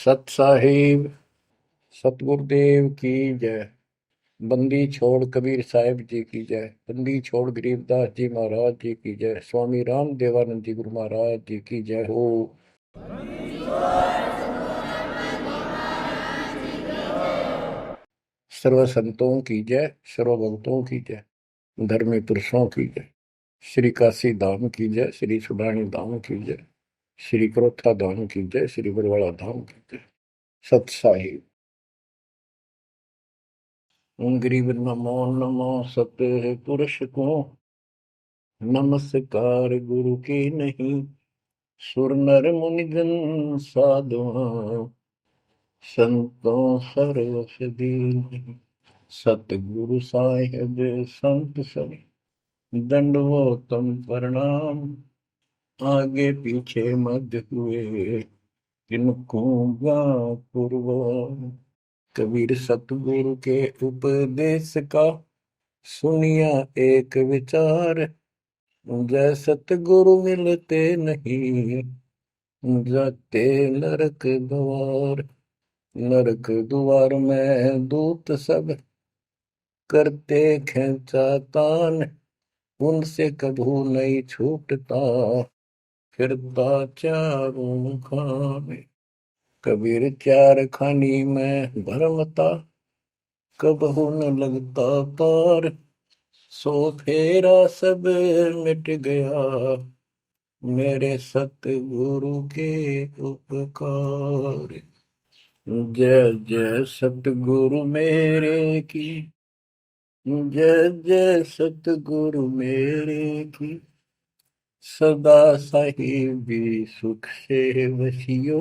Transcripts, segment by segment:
सत साहिब सतगुरुदेव की जय। बंदी छोड़ कबीर साहिब जी की जय। बंदी छोड़ गरीबदास जी महाराज जी की जय। स्वामी राम देवानंद जी गुरु महाराज जी की जय हो। सर्व संतों की जय, सर्व भक्तों की जय, धर्मी पुरुषों की जय। श्री काशी धाम की जय, श्री सुडानी धाम की जय, श्री क्रोथा धाम की जय, श्री बरवाड़ा धाम की जय। सत साहिब। गरीब नमो नमो सत पुरुष को, नमस्कार गुरु की नहीं। सुर नर मुनिजन साधुआ, संतों सरस दीन। सतगुरु साहिब संत सब, दंडवतम प्रणाम। आगे पीछे मध्य हुए, किनको पूर्व। कबीर सतगुरु के उपदेश का, सुनिया एक विचार। जय सतगुरु मिलते नहीं, जाते नरक द्वार। नरक द्वार में दूत सब, करते खेचा तान। उनसे कभू नहीं छूटता, फिरता चारों खाने। कबीर चार खानी में भरमता, कबहू न लगता पार। सो फेरा सब मिट गया, मेरे सतगुरु के उपकार। जय जय सतगुरु मेरे की, जय जय सतगुरु मेरे की। सदा साहिबी सुख से वसियो,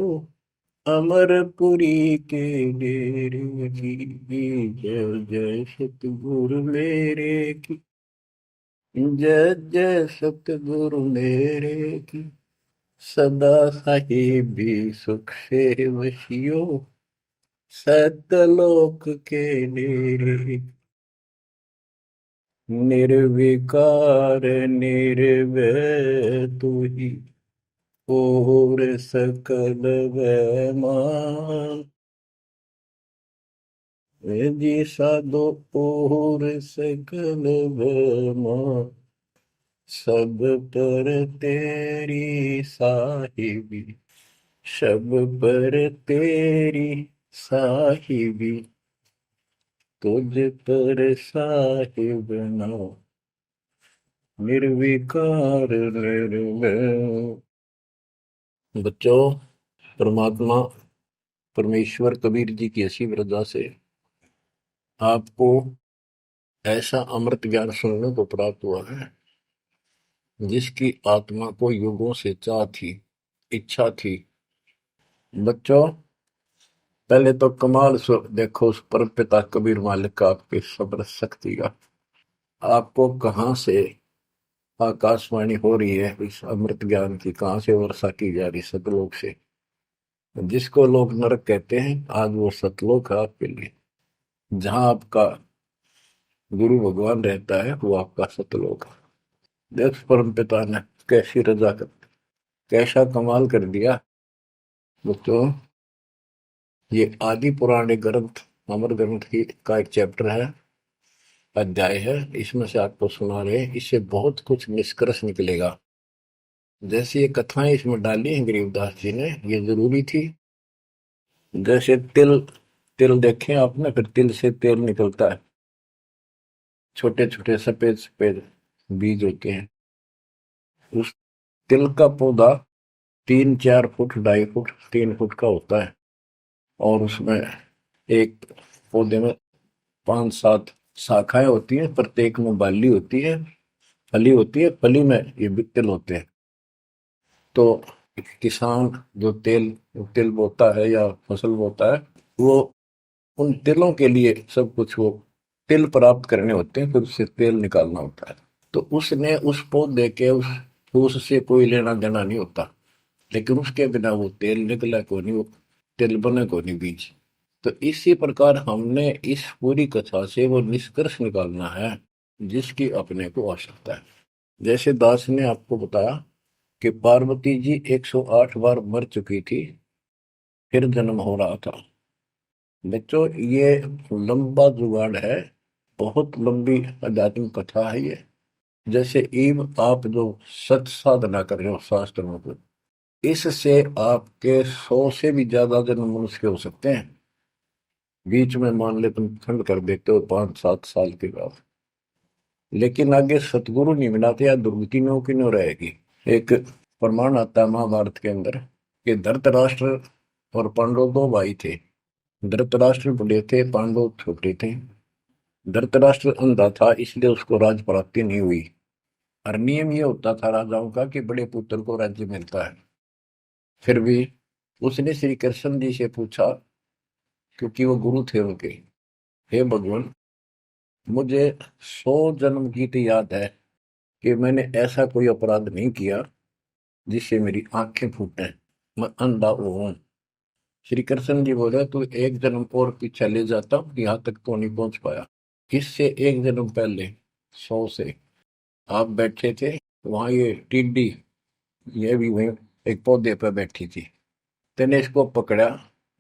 अमरपुरी के डेरे की। जय जय सतगुरु मेरे की, जय जय सतगुरु मेरे की। सदा साहिबी सुख से वसियो, सतलोक के डेरे। निर्विकार निर्भय तू ही, और सकल वैमान। जी साधो और सकल वैमान। सब पर तेरी साहिबी, सब पर तेरी साहिबी। तुझ पर साहिब नाम, निर्विकार निर्भय। बच्चों, परमात्मा परमेश्वर कबीर जी की ऐसी वृद्धा से आपको ऐसा अमृत ज्ञान सुनने को प्राप्त हुआ है, जिसकी आत्मा को युगों से चाह थी, इच्छा थी। बच्चों, पहले तो कमाल देखो उस परम पिता कबीर मालिक का आपके सब्र शक्ति का। आपको कहाँ से आकाशवाणी हो रही है इस अमृत ज्ञान की, कहाँ से वर्षा की जा रही सतलोक से। जिसको लोग नरक कहते हैं, आज वो सतलोक है आपके लिए। जहां आपका गुरु भगवान रहता है, वो आपका सतलोक है। देख परम पिता ने कैसी रजा कर, कैसा कमाल कर दिया। बच्चों, ये आदि पुराने ग्रंथ, अमर ग्रंथ की का एक चैप्टर है, अध्याय है। इसमें से आपको सुना रहे, इससे बहुत कुछ निष्कर्ष निकलेगा। जैसे ये कथाएं इसमें डाली हैं गरीबदास जी ने, ये जरूरी थी। जैसे तिल, तिल देखें आपने, फिर तिल से तेल निकलता है। छोटे छोटे सफेद सफेद बीज होते हैं। उस तिल का पौधा 3-4 फुट, 2.5 फुट, 3 फुट का होता है। और उसमें एक पौधे में 5-7 शाखाएं होती हैं, प्रत्येक में बाली होती है, फली होती है। फली में ये भी तिल होते हैं। तो किसान जो तिल तिल बोता है या फसल बोता है, वो उन तिलों के लिए सब कुछ, वो तिल प्राप्त करने होते हैं, फिर उससे तेल निकालना होता है। तो उसने उस पौधे के उस फूस से कोई लेना देना नहीं होता, लेकिन उसके बिना वो तेल निकला को नहीं, वो तेल बने को नहीं बीज। तो इसी प्रकार हमने इस पूरी कथा से वो निष्कर्ष निकालना है, जिसकी अपने को आवश्यकता है। जैसे दास ने आपको बताया कि पार्वती जी 108 बार मर चुकी थी, फिर जन्म हो रहा था। बच्चों, ये लंबा जुगाड़ है, बहुत लंबी आध्यात्मिक कथा है ये। जैसे ईव आप जो सत साधना कर रहे हो शास्त्रों को, इससे आपके 100 से भी ज्यादा जन्म मनुष्य के हो सकते हैं। बीच में मान ले तुम खंड कर देते हो 5-7 साल के बाद, लेकिन आगे सतगुरु नहीं मिलाते या दुर्गति में की न रहेगी। एक प्रमाण आता है महाभारत के अंदर कि धृतराष्ट्र और पांडव दो भाई थे। धृतराष्ट्र बड़े थे, पांडव छोटे थे। धृतराष्ट्र अंधा था, इसलिए उसको राज प्राप्ति नहीं हुई। और नियम ये होता था राजाओं का कि बड़े पुत्र को राज्य मिलता है। फिर भी उसने श्री कृष्ण जी से पूछा, क्योंकि वो गुरु थे उनके, हे भगवान, मुझे 100 जन्म की तो याद है कि मैंने ऐसा कोई अपराध नहीं किया जिससे मेरी आंखें फूटे, मैं अंधा हूं। श्री कृष्ण जी बोले, तू एक जन्म और पीछे ले जाता, यहाँ तक तो नहीं पहुंच पाया। इससे एक जन्म पहले 100 से आप बैठे थे, वहां ये टिड्डी, ये भी वहीं एक पौधे पर बैठी थी। तेने इसको पकड़ा,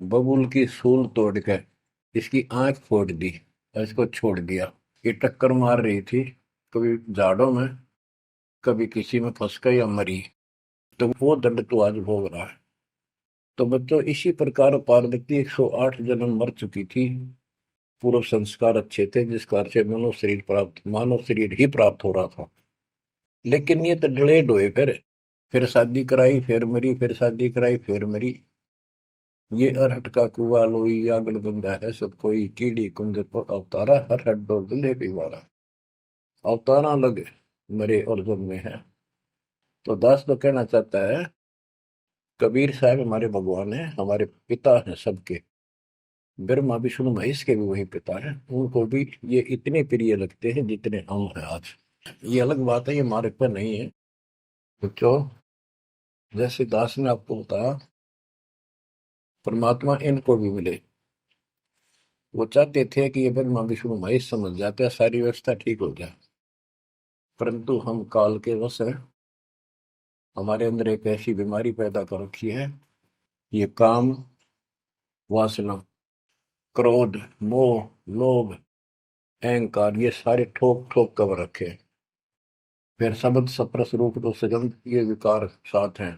बबूल की सूल तोड़ के इसकी आंख फोड़ दी और इसको छोड़ दिया। ये टक्कर मार रही थी, कभी झाड़ों में, कभी किसी में फंस कर या मरी, तो वो दंड तो आज भोग रहा है। तो बच्चों, इसी प्रकार पार्वती 108 जन्म मर चुकी थी। पूर्व संस्कार अच्छे थे, जिस कारण से मानव शरीर ही प्राप्त हो रहा था। लेकिन ये तो डिलेड हुए, फिर शादी कराई, फिर मरी, फिर शादी कराई, फिर मरी। ये अरहट का कुआ लोई आगल बंदा है सब कोई, कीड़ी कुंज पर अवतारा, हर हट डोल दुल्हे पिवारा। अवतारा लग मरे और जन्मे हैं। तो दास तो कहना चाहता है, कबीर साहब हमारे भगवान है, हमारे पिता हैं सबके। ब्रह्मा विष्णु महेश के भी वही पिता हैं, उनको भी ये इतने प्रिय लगते हैं जितने हम हैं आज। ये अलग बात है, ये हमारे पर नहीं है। तो जैसे दास ने आपको बताया, परमात्मा इनको भी मिले। वो चाहते थे कि ये ब्रह्मा विष्णु महेश समझ जाते, सारी व्यवस्था ठीक हो जाए। परंतु हम काल के वश हैं, हमारे अंदर एक ऐसी बीमारी पैदा कर रखी है, ये काम, वासना, क्रोध, मोह, लोभ, अहंकार, ये सारे ठोक ठोक कर रखे हैं। फिर शब्द सप्रस रूप तो सजन, ये विकार साथ हैं।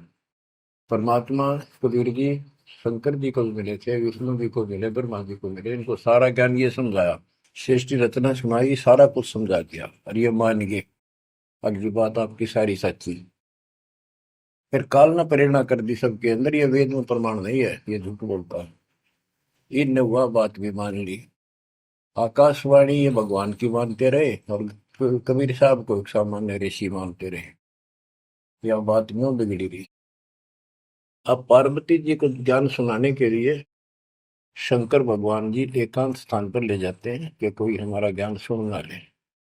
परमात्मा कबीर जी शंकर जी को भी मिले थे, विष्णु जी को मिले, ब्रह्मा जी को मिले, इनको सारा ज्ञान ये समझाया, सृष्टि रचना सुनाई, सारा कुछ समझा दिया, और ये मान गए अगली बात आपकी सारी सच्ची। फिर काल ने प्रेरणा कर दी सबके अंदर, ये वेद में प्रमाण नहीं है, ये झूठ बोलता है। इनने वह बात भी मान ली। आकाशवाणी ये भगवान की मानते रहे, और कबीर साहब को एक सामान्य ऋषि मानते रहे। यह बात क्यों बिगड़ी रही। अब पार्वती जी को ज्ञान सुनाने के लिए शंकर भगवान जी एकांत स्थान पर ले जाते हैं कि कोई हमारा ज्ञान सुन ना ले।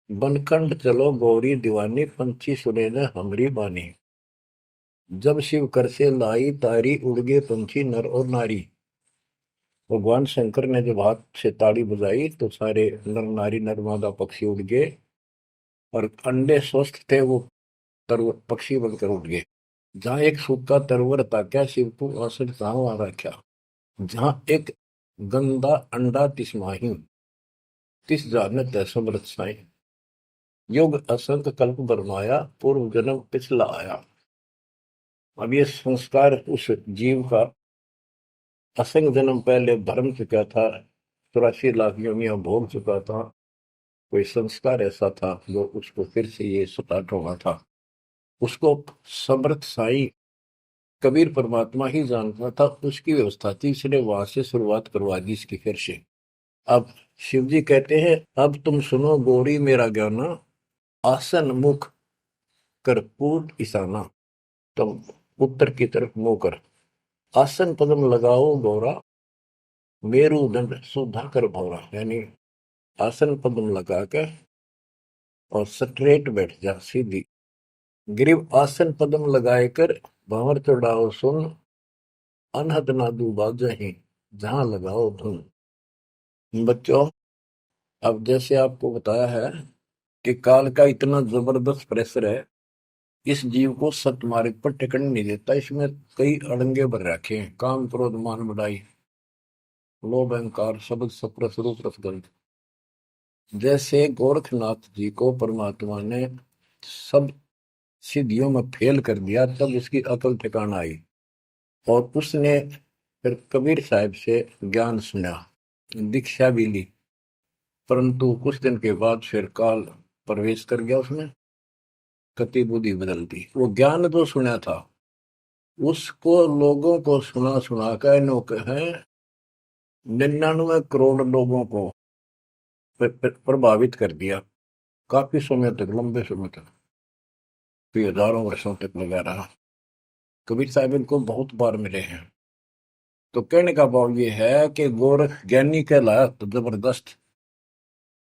बनखंड चलो गौरी दीवानी, पंछी सुने न हमरी बानी। जब शिव कर से लाई तारी, उड़ गए पंछी नर और नारी। भगवान शंकर ने जब हाथ से ताड़ी बजाई तो सारे नर नारी नर पक्षी उड़ गए, और अंडे स्वस्थ थे वो पक्षी बनकर उड़ गए। जहां एक सूखा तरवर था, क्या शिव को आसन कहाँ रखा। जहां एक गंदा अंडा तिसमाही, तिस जानत समृत साई। युग असंख कल्प बरमाया, पूर्व जन्म पिछला आया। अब ये संस्कार उस जीव का असंग जन्म पहले भरम चुका था, 84 लाख योनियां भोग चुका था। कोई संस्कार ऐसा था जो उसको फिर से ये स्टार्ट होना था। उसको समर्थ साई कबीर परमात्मा ही जानता था, उसकी व्यवस्था थी, इसलिए वहां से शुरुआत करवा दी इसकी फिर से। अब शिव जी कहते हैं, अब तुम सुनो गौरी मेरा ज्ञाना, आसन मुख कर पूर्व ईशाना। तुम उत्तर की तरफ मुंह कर, आसन पद्म लगाओ गौरा, मेरुदंड सुधा कर भौरा। यानी आसन पद्म लगा कर और स्ट्रेट बैठ जा सीधी। ग्रीव आसन पद्म लगाए कर, भंवर चढ़ाओ सुन, अनहद नादू बाजही, जहां लगाओ धुन। बच्चों, अब जैसे आपको बताया है कि काल का इतना जबरदस्त प्रेशर है इस जीव को सत मार्ग पर टिकने नहीं देता। इसमें कई अड़ंगे भर रखे हैं, काम क्रोध मान बढ़ाई, लोभ अहंकार शब्द सप्रस रूप रसगंध। जैसे गोरखनाथ जी को परमात्मा ने सब सिद्धियों में फेल कर दिया, तब उसकी अकल ठिकाना आई और उसने फिर कबीर साहब से ज्ञान सुना, दीक्षा भी ली। परंतु कुछ दिन के बाद फिर काल प्रवेश कर गया उसमें, कति बुद्धि बदल दी। वो ज्ञान जो सुना था उसको लोगों को सुना सुना कर है 99 करोड़ लोगों को प्रभावित कर दिया। काफी समय तक, लंबे समय तक, फिर हजारों वर्षों तक लगा रहा। कबीर साहब इनको बहुत बार मिले हैं। तो कहने का भाव ये है कि गोरख ज्ञानी कहलाया तो जबरदस्त,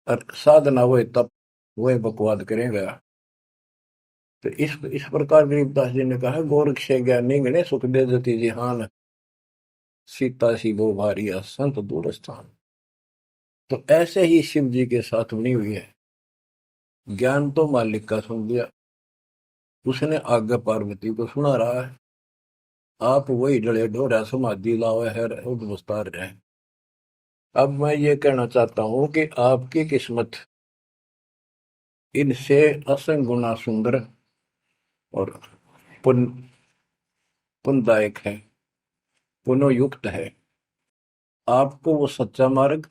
और साधना हुए तब वह बकवाद करेगा। तो इस प्रकार गरीबदास जी ने कहा, गोरख से ज्ञानी गणे सुख दे जति जिहान, सीता सी वो भारिया संत दूर स्थान। तो ऐसे ही शिव जी के साथ बनी हुई है। ज्ञान तो मालिक का सुन लिया, उसने आगे पार्वती को सुना रहा है। आप वही डले डोरा समाधि लावे है उद्वस्तार रहे। अब मैं ये कहना चाहता हूं कि आपकी किस्मत इनसे असंग गुना सुंदर और पुण्यदायक है, पुनोयुक्त है। आपको वो सच्चा मार्ग,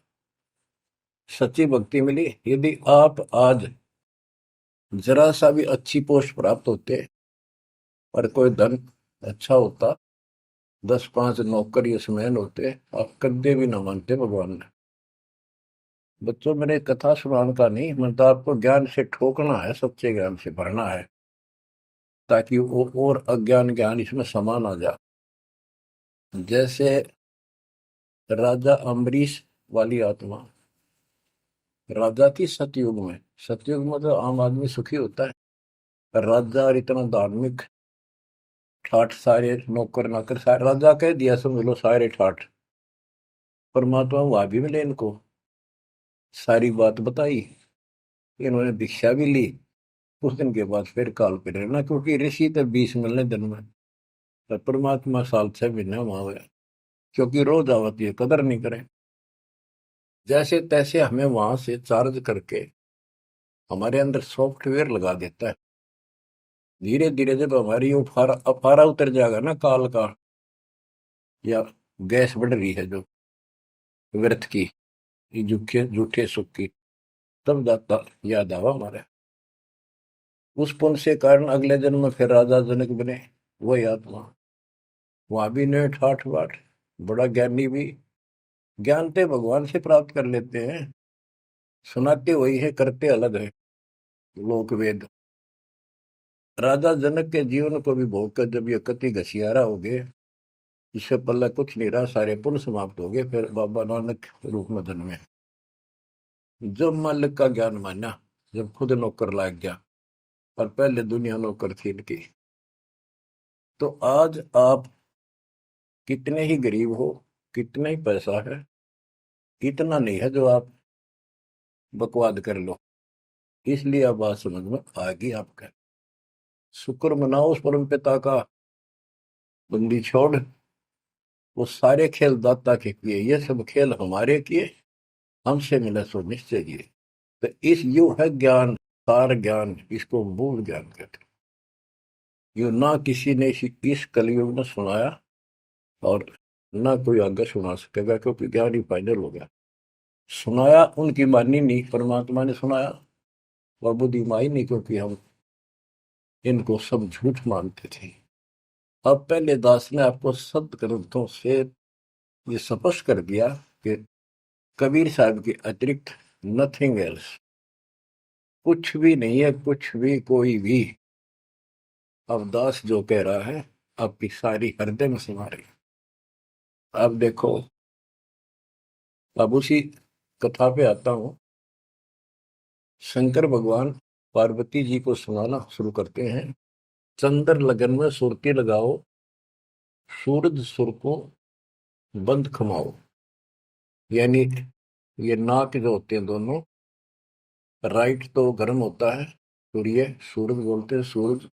सच्ची भक्ति मिली। यदि आप आज जरा सा भी अच्छी पोस्ट प्राप्त होते और कोई धन अच्छा होता, 10-5 नौकर यशमैन होते, आप कदे भी ना मानते भगवान ने। बच्चों, मैंने कथा सुनाने का नहीं, मतलब आपको ज्ञान से ठोकना है, सच्चे ज्ञान से भरना है, ताकि वो और अज्ञान ज्ञान इसमें समा ना जा। जैसे राजा अम्बरीश वाली आत्मा राजा की सतयुग में, सतयुग में तो आम आदमी सुखी होता है। राजा और इतना धार्मिक, ठाठ सारे नौकर नाकर सारे, राजा कह दिया समझ लो सारे ठाठ। परमात्मा वहां भी मिले इनको, सारी बात बताई, इन्होंने दीक्षा भी ली। कुछ दिन के बाद फिर काल पे रहना, क्योंकि ऋषि तो 20 मिलने दिन में, पर परमात्मा साल 6 महीने वहां हुए, क्योंकि रोज आवती है, कदर नहीं करे। जैसे तैसे हमें वहां से चार्ज करके हमारे अंदर सॉफ्टवेयर लगा देता है। धीरे धीरे जब हमारी अफारा अफारा उतर जाएगा ना काल का, या गैस बढ़ रही है जो व्यर्थ की, ये झूठे झूठे सुख की, तब जाता याद आवा हमारे। उस पुण्य से कारण अगले जन्म में फिर राजा जनक बने, वही आत्मा। वहां भी ने ठाठ बाट, बड़ा ज्ञानी भी, ज्ञान ते भगवान से प्राप्त कर लेते हैं, सुनाते वही है, करते अलग है। लोक वेद। राजा जनक के जीवन को भी भोग कर जब ये कति घसियारा हो गए, इससे पहले कुछ नहीं रहा, सारे पुण्य समाप्त हो गए, फिर बाबा नानक रूप में जन्मे। जब मालिक का ज्ञान माना, जब खुद नौकर लाग गया, और पहले दुनिया नौकर थी इनकी। तो आज आप कितने ही गरीब हो, कितना ही पैसा है, इतना नहीं है जो आप बकवाद कर लो। इसलिए अब बात समझ में आ गई आपका। शुक्र मनाओ उस परम पिता का, बंदी छोड़। वो सारे खेल दाता के किए, ये सब खेल हमारे किए, हमसे मिला सो निश्चय किए। तो इस यू है ज्ञान, सार ज्ञान, इसको मूल ज्ञान कहते हैं। यू ना किसी ने इस कलयुग में सुनाया, और ना कोई आगे सुना सकेगा, क्योंकि ज्ञान ही फाइनल हो गया। सुनाया उनकी मानी नहीं, परमात्मा ने सुनाया, और बुद्धि माई नहीं, क्योंकि हम इनको सब झूठ मानते थे। अब पहले दास ने आपको सद ग्रंथों से ये स्पष्ट कर दिया कि कबीर साहब के अतिरिक्त नथिंग एल्स, कुछ भी नहीं है, कुछ भी कोई भी। अब दास जो कह रहा है आपकी सारी हृदय में समा रही। अब देखो, अब उसी कथा पे आता हूं। शंकर भगवान पार्वती जी को सुनाना शुरू करते हैं। चंद्र लगन में सुरती लगाओ, सूरज सुर को बंद खमाओ। यानी ये नाक जो होते हैं दोनों, राइट तो गर्म होता है, सूर्य, सूरज बोलते हैं सूरज,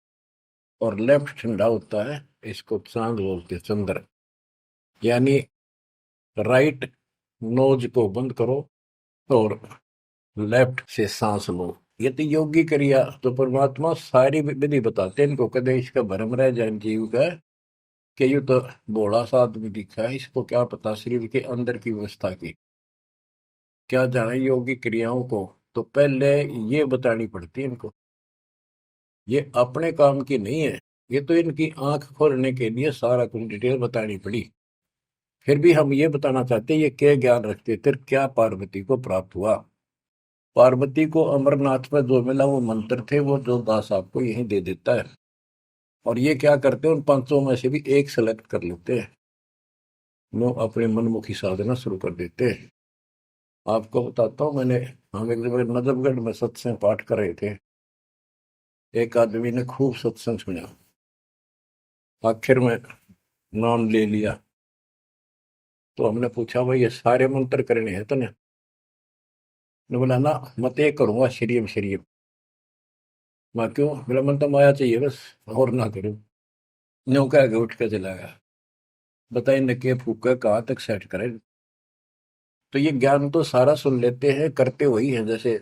और लेफ्ट ठंडा होता है, इसको चांद बोलते हैं, चंद्र। यानी राइट नोज को बंद करो और लेफ्ट से सांस लो। ये तो योगी क्रिया। तो परमात्मा सारी विधि बताते हैं इनको, कदे इसका भरम रह जाए जीव का कि ये तो भोला सा आदमी दिखा है, इसको क्या पता शरीर के अंदर की व्यवस्था की, क्या जाने योगी क्रियाओं को। तो पहले ये बतानी पड़ती है इनको, ये अपने काम की नहीं है। ये तो इनकी आंख खोलने के लिए सारा कुछ डिटेल बतानी पड़ी। फिर भी हम ये बताना चाहते हैं ये क्या ज्ञान रखते थे, क्या पार्वती को प्राप्त हुआ। पार्वती को अमरनाथ में जो मिला वो मंत्र थे, वो जो दास आपको यही दे देता है। और ये क्या करते हैं, उन पांचों में से भी एक सेलेक्ट कर लेते हैं, वो अपने मनमुखी साधना शुरू कर देते हैं। आपको बताता हूँ, हम एक जगह नजफगढ़ में सत्संग पाठ कर रहे थे। एक आदमी ने खूब सत्संग सुना, आखिर में नाम ले लिया। तो हमने पूछा भाई ये सारे मंत्र करने हैं तने? ने बोला ना, मत एक करूंगा शरीम शरीम। मैं क्यों? मेरा मन तो माया चाहिए बस, और ना करूं। न्यू कह के उठ के चला गया। बताइए न के फूका कहाँ तक सेट करे। तो ये ज्ञान तो सारा सुन लेते हैं, करते वही है। जैसे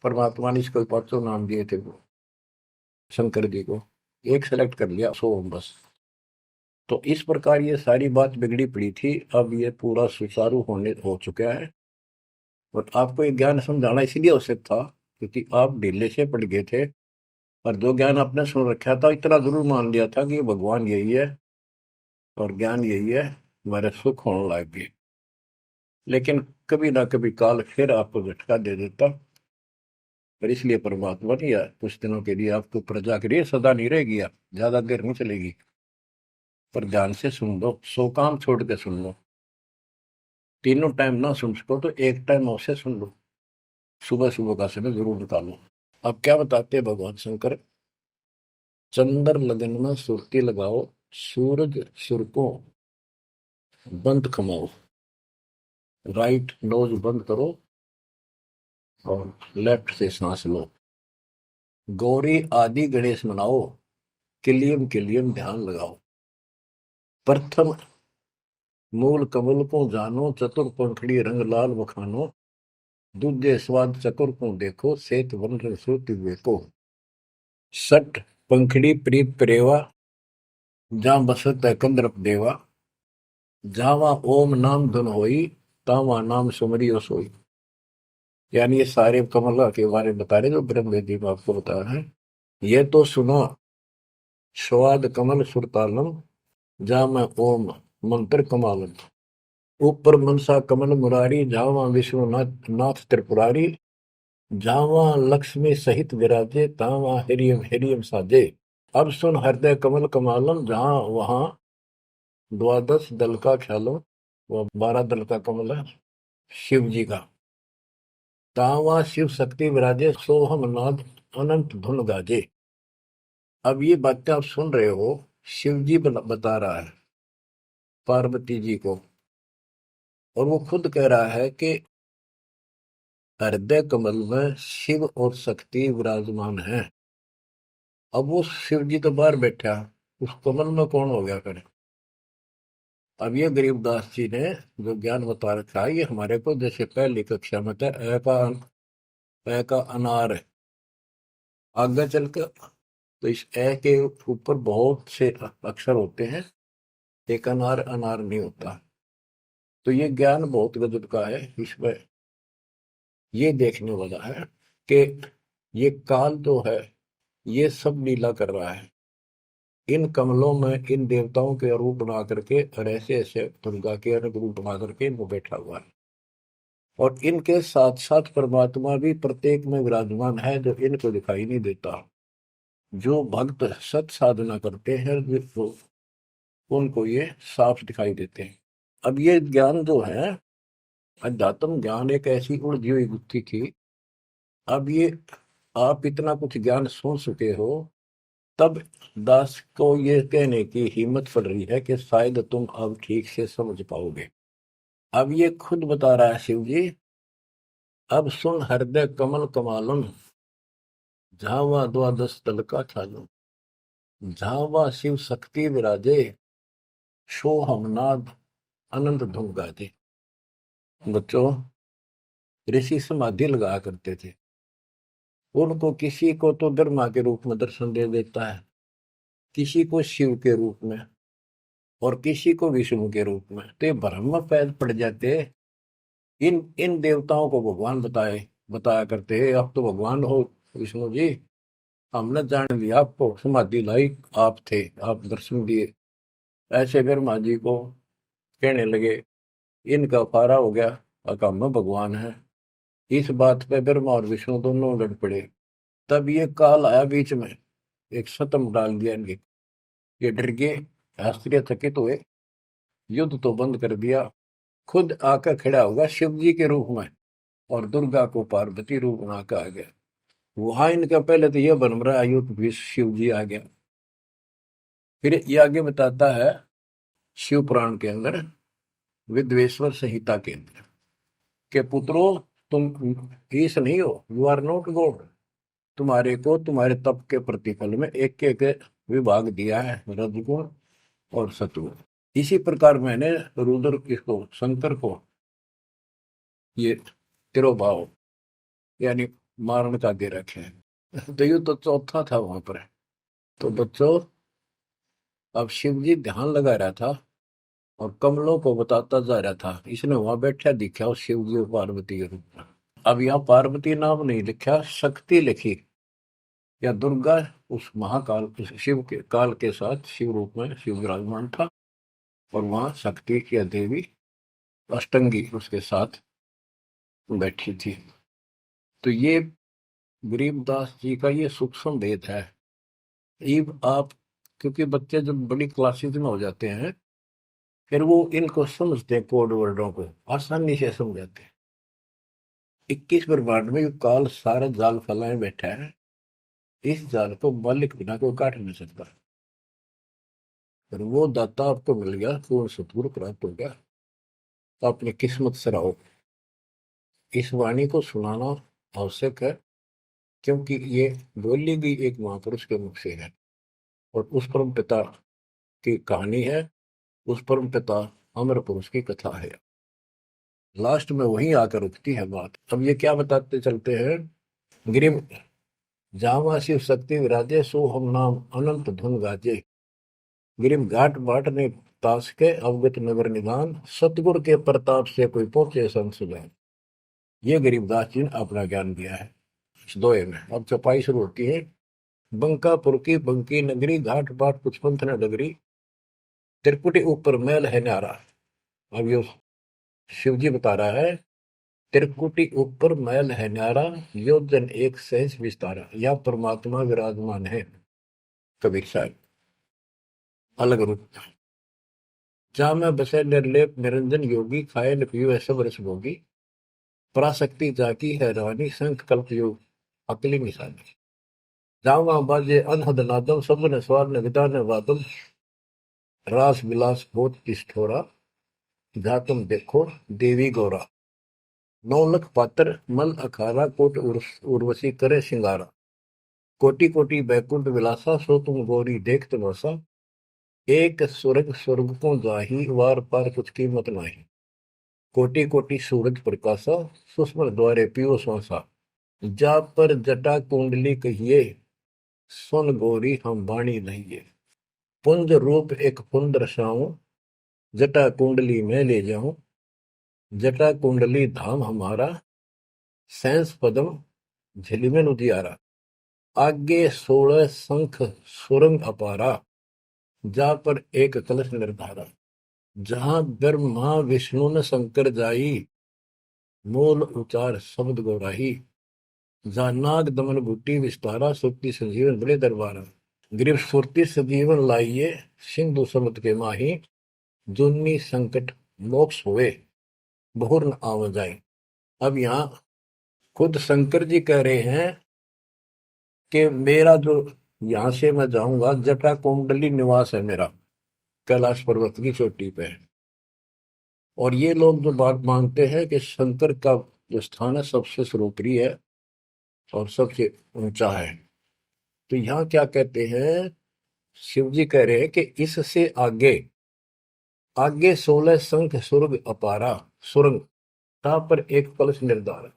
परमात्मा ने इसको पांचों नाम दिए थे वो शंकर जी को, एक सेलेक्ट कर लिया सोम बस। तो इस प्रकार ये सारी बात बिगड़ी पड़ी थी, अब ये पूरा सुचारू होने हो चुका है। और आपको ये ज्ञान समझाना इसीलिए आवश्यक था क्योंकि आप ढीले से पड़ गए थे। और जो ज्ञान आपने सुन रखा था इतना जरूर मान लिया था कि ये भगवान यही है और ज्ञान यही है, मेरे सुख होने लग गए। लेकिन कभी ना कभी काल फिर आपको झटका दे देता। पर इसलिए परमात्मा ने यार कुछ दिनों के लिए आपको प्रजा के लिए सदा नहीं रहेगी, आप ज्यादा देर नहीं चलेगी। पर ध्यान से सुन लो, 100 काम छोड़ के सुन लो। तीनों टाइम ना सुन सको तो एक टाइम अवश्य सुन लो, सुबह सुबह का समय जरूर निकालो। अब क्या बताते हैं भगवान शंकर, चंद्र लगन में सुरती लगाओ, सूरज सुर को बंद कमाओ, राइट नोज बंद करो और लेफ्ट से सांस लो। गौरी आदि गणेश मनाओ, किलियम किलियम ध्यान लगाओ। प्रथम मूल कमल को जानो, चतुर पंखड़ी रंग लाल बखानो। दूजे स्वाद चतुर को देखो, सेत वन रसोति को। सठ पंखड़ी प्रीत प्रेवा, जहाँ बसत है कंद्रप देवा। जावा ओम नाम धुन होई, तावा नाम सुमरियो सोई। यानी ये सारे कमल के बारे में बता रहे जो ब्रह्म वेदी में आपको बताया है। ये तो सुनो, स्वाद कमल सुरतालम, जा मैं ओम मंत्र कमालम। ऊपर मनसा कमल मुरारी, जावा विश्वनाथ नाथ त्रिपुरारी। जावा लक्ष्मी सहित विराजे, तावा हिरियम हिरियम साजे। अब सुन हृदय कमल कमालम, जहां वहां द्वादश दल का ख्यालो, वो 12 दल का कमल है शिव जी का। तावा शिव शक्ति विराजे, सोहम नाद अनंत धुन गाजे। अब ये बातें आप सुन रहे हो, शिव जी बता रहा है पार्वती जी को। और वो खुद कह रहा है कि हृदय कमल में शिव और शक्ति विराजमान है। अब वो शिव जी तो बाहर बैठा, उस कमल में कौन हो गया करे। अब ये गरीबदास जी ने जो ज्ञान बता रखा है, ये हमारे को जैसे पहली कक्षा में था, ए का अनार है। आगे चल कर तो इस ए के ऊपर बहुत से अक्षर होते हैं, एक अनार अनार नहीं होता। तो ये ज्ञान बहुत गजब का है। इसमें ये देखने वाला है कि ये काल जो है ये सब लीला कर रहा है। इन कमलों में इन देवताओं के रूप बना करके और ऐसे ऐसे दुर्गा के अलग रूप बना करके इनको बैठा हुआ है। और इनके साथ साथ परमात्मा भी प्रत्येक में विराजमान है जो इनको दिखाई नहीं देता। जो भक्त सत साधना करते हैं वो उनको ये साफ दिखाई देते हैं। अब ये ज्ञान जो है, अध्यात्म ज्ञान एक ऐसी उलझी हुई गुत्थी थी। अब ये आप इतना कुछ ज्ञान सुन चुके हो, तब दास को ये कहने की हिम्मत पड़ रही है कि शायद तुम अब ठीक से समझ पाओगे। अब ये खुद बता रहा है शिव जी, अब सुन हृदय कमल कमालन, झावा द्वादश तल का ठालो। झावा शिव शक्ति विराजे, शो हमनाद अनंत धुन गाजे। बच्चों, ऋषि समाधि लगा करते थे। उनको किसी को तो ब्रह्मा के रूप में दर्शन दे देता है, किसी को शिव के रूप में, और किसी को विष्णु के रूप में। तो ये भ्रम में पैर पड़ जाते। इन इन देवताओं को भगवान बताया करते हैं, आप तो भगवान हो विष्णु जी, हमने जान लिया आपको, समाधि लाई आप थे, आप दर्शन दिए। ऐसे ब्रह्मा जी को कहने लगे, इनका फारा हो गया, अकाम में भगवान है। इस बात पे ब्रह्मा और विष्णु दोनों लड़ पड़े। तब ये काल आया बीच में, एक शतम डाल दिया इनके। ये डर गए, शास्त्रीय थकित हुए, युद्ध तो बंद कर दिया, खुद आकर खड़ा होगा शिव जी के रूप में, और दुर्गा को पार्वती रूप में आकर आ गया। वहां इनका पहले तो यह बन रहा है युद्ध भी शिव जी आ गया। फिर ये आगे बताता है शिव पुराण के अंदर, विद्वेश्वर संहिता के अंदर, के पुत्रों, तुम ईश नहीं हो, यू आर नॉट गॉड। तुम्हारे को तुम्हारे तप के प्रतिफल में एक एक विभाग दिया है, रजगुण और सत्वगुण। इसी प्रकार मैंने रुद्र इसको, शंकर को, ये तिरोभाव यानी मारण का दे रखे हैं। तो ये तो चौथा था वहां पर। तो बच्चों, अब शिव जी ध्यान लगा रहा था और कमलों को बताता जा रहा था। इसने वहां बैठा दिखा उस शिव जी और पार्वती के रूप में। अब यहाँ पार्वती नाम नहीं लिखा, शक्ति लिखी, या दुर्गा उस महाकाल, उस शिव के काल के साथ शिव रूप में शिव विराजमान था, और वहां शक्ति की देवी अष्टंगी उसके साथ बैठी थी। तो ये गरीबदास जी का ये सूक्ष्म भेद है। इब आप, क्योंकि बच्चे जब बड़ी क्लासेस में हो जाते हैं, फिर वो इनको समझते हैं, कोड वर्डों को आसानी से समझ जाते हैं। 21 ब्रह्मांड में काल सारा जाल फैलाए बैठा है, इस जाल को मालिक बिना कोई काट नहीं सकता। फिर वो दाता आपको मिल गया, पूर्ण सतगुरु प्राप्त हो गया, तो अपनी किस्मत से रहो। इस वाणी को सुनाना आवश्यक है, क्योंकि ये बोली गई एक महापुरुष के मुख से है, और उस परम पिता की कहानी है, उस परम पिता अमर पुरुष की कथा है। लास्ट में वहीं आकर रुकती है बात। अब ये क्या बताते चलते हैं, गिरिम जावा शिव शक्ति विराजे, सो हम नाम अनंत धुन गाजे। गिरिम घाट बाट ने तास के, अवगत नगर निदान, सतगुर के प्रताप से कोई पहुंचे संसुजान। ये गरीबदास जी ने अपना ज्ञान दिया है इस दोहे में। अब चौपाई शुरू होती है। बंकापुर की बंकी नगरी, घाट बाट कुछ पंथ न डगरी, त्रिपुटी ऊपर मैल है न्यारा। अब ये शिव जी बता रहा है, त्रिकुटी ऊपर मैल है न्यारा, योजन एक सहज विस्तारा। यह परमात्मा विराजमान है। कबीर साहब अलग रूप, जहाँ में बसे निर्लेप निरंजन योगी, खाए न पियो सब रस भोगी, पराशक्ति जाकी है रानी, संख कल्प योग अकली निशानी। जहाँ वहाँ बाजे अनहद नादम, सब न स्वार न विदा न वादम, रास विलास बहुत किष्ठोरा, जहाँ तुम देखो देवी गौरा। 9 लख पात्र मल अखारा, कोट उर्वशी करे सिंगारा, कोटि कोटि बैकुंठ विलासा, सो तुम गौरी देख तमाशा, एक स्वर्ग स्वर्ग को जाही, वार पार कुछ कीमत नाही, कोटि कोटि सूरज प्रकाशा, सुषमन द्वारे पियो श्वासा, जा पर जटा कुंडली कहिए, सुन गौरी हम वाणी नहीं। पुंज रूप एक पुंज रसाऊं, जटा कुंडली में ले जाऊं, जटा कुंडली धाम हमारा, सैंस पदम झिलमिल उजियारा, आगे 16 शंख सुरंग अपारा, जा पर एक कलश निर्धारा, जहां ब्रह्मा विष्णु न शंकर जाई, मूल उचार शब्द गौराही, जहाँ नाग दमन बूटी विस्तारा, सुक्ति संजीवन बड़े दरबारा, गिरिव सुरति सजीवन लाइये, सिंधु समुद्र के माही, जुन्नी संकट मोक्ष हुए, बहुर न आव जाए। अब यहाँ खुद शंकर जी कह रहे हैं कि मेरा जो यहाँ से मैं जाऊंगा, जटा कुंडली निवास है मेरा, कैलाश पर्वत की चोटी पे। और ये लोग जो बात मानते हैं कि शंकर का जो स्थान है सबसे सर्वोपरि है और सबसे ऊंचा है, तो यहाँ क्या कहते हैं शिव जी कह रहे हैं कि इससे आगे आगे 16 संख सुरग अपारा सुरंग ता पर एक कलश निर्धार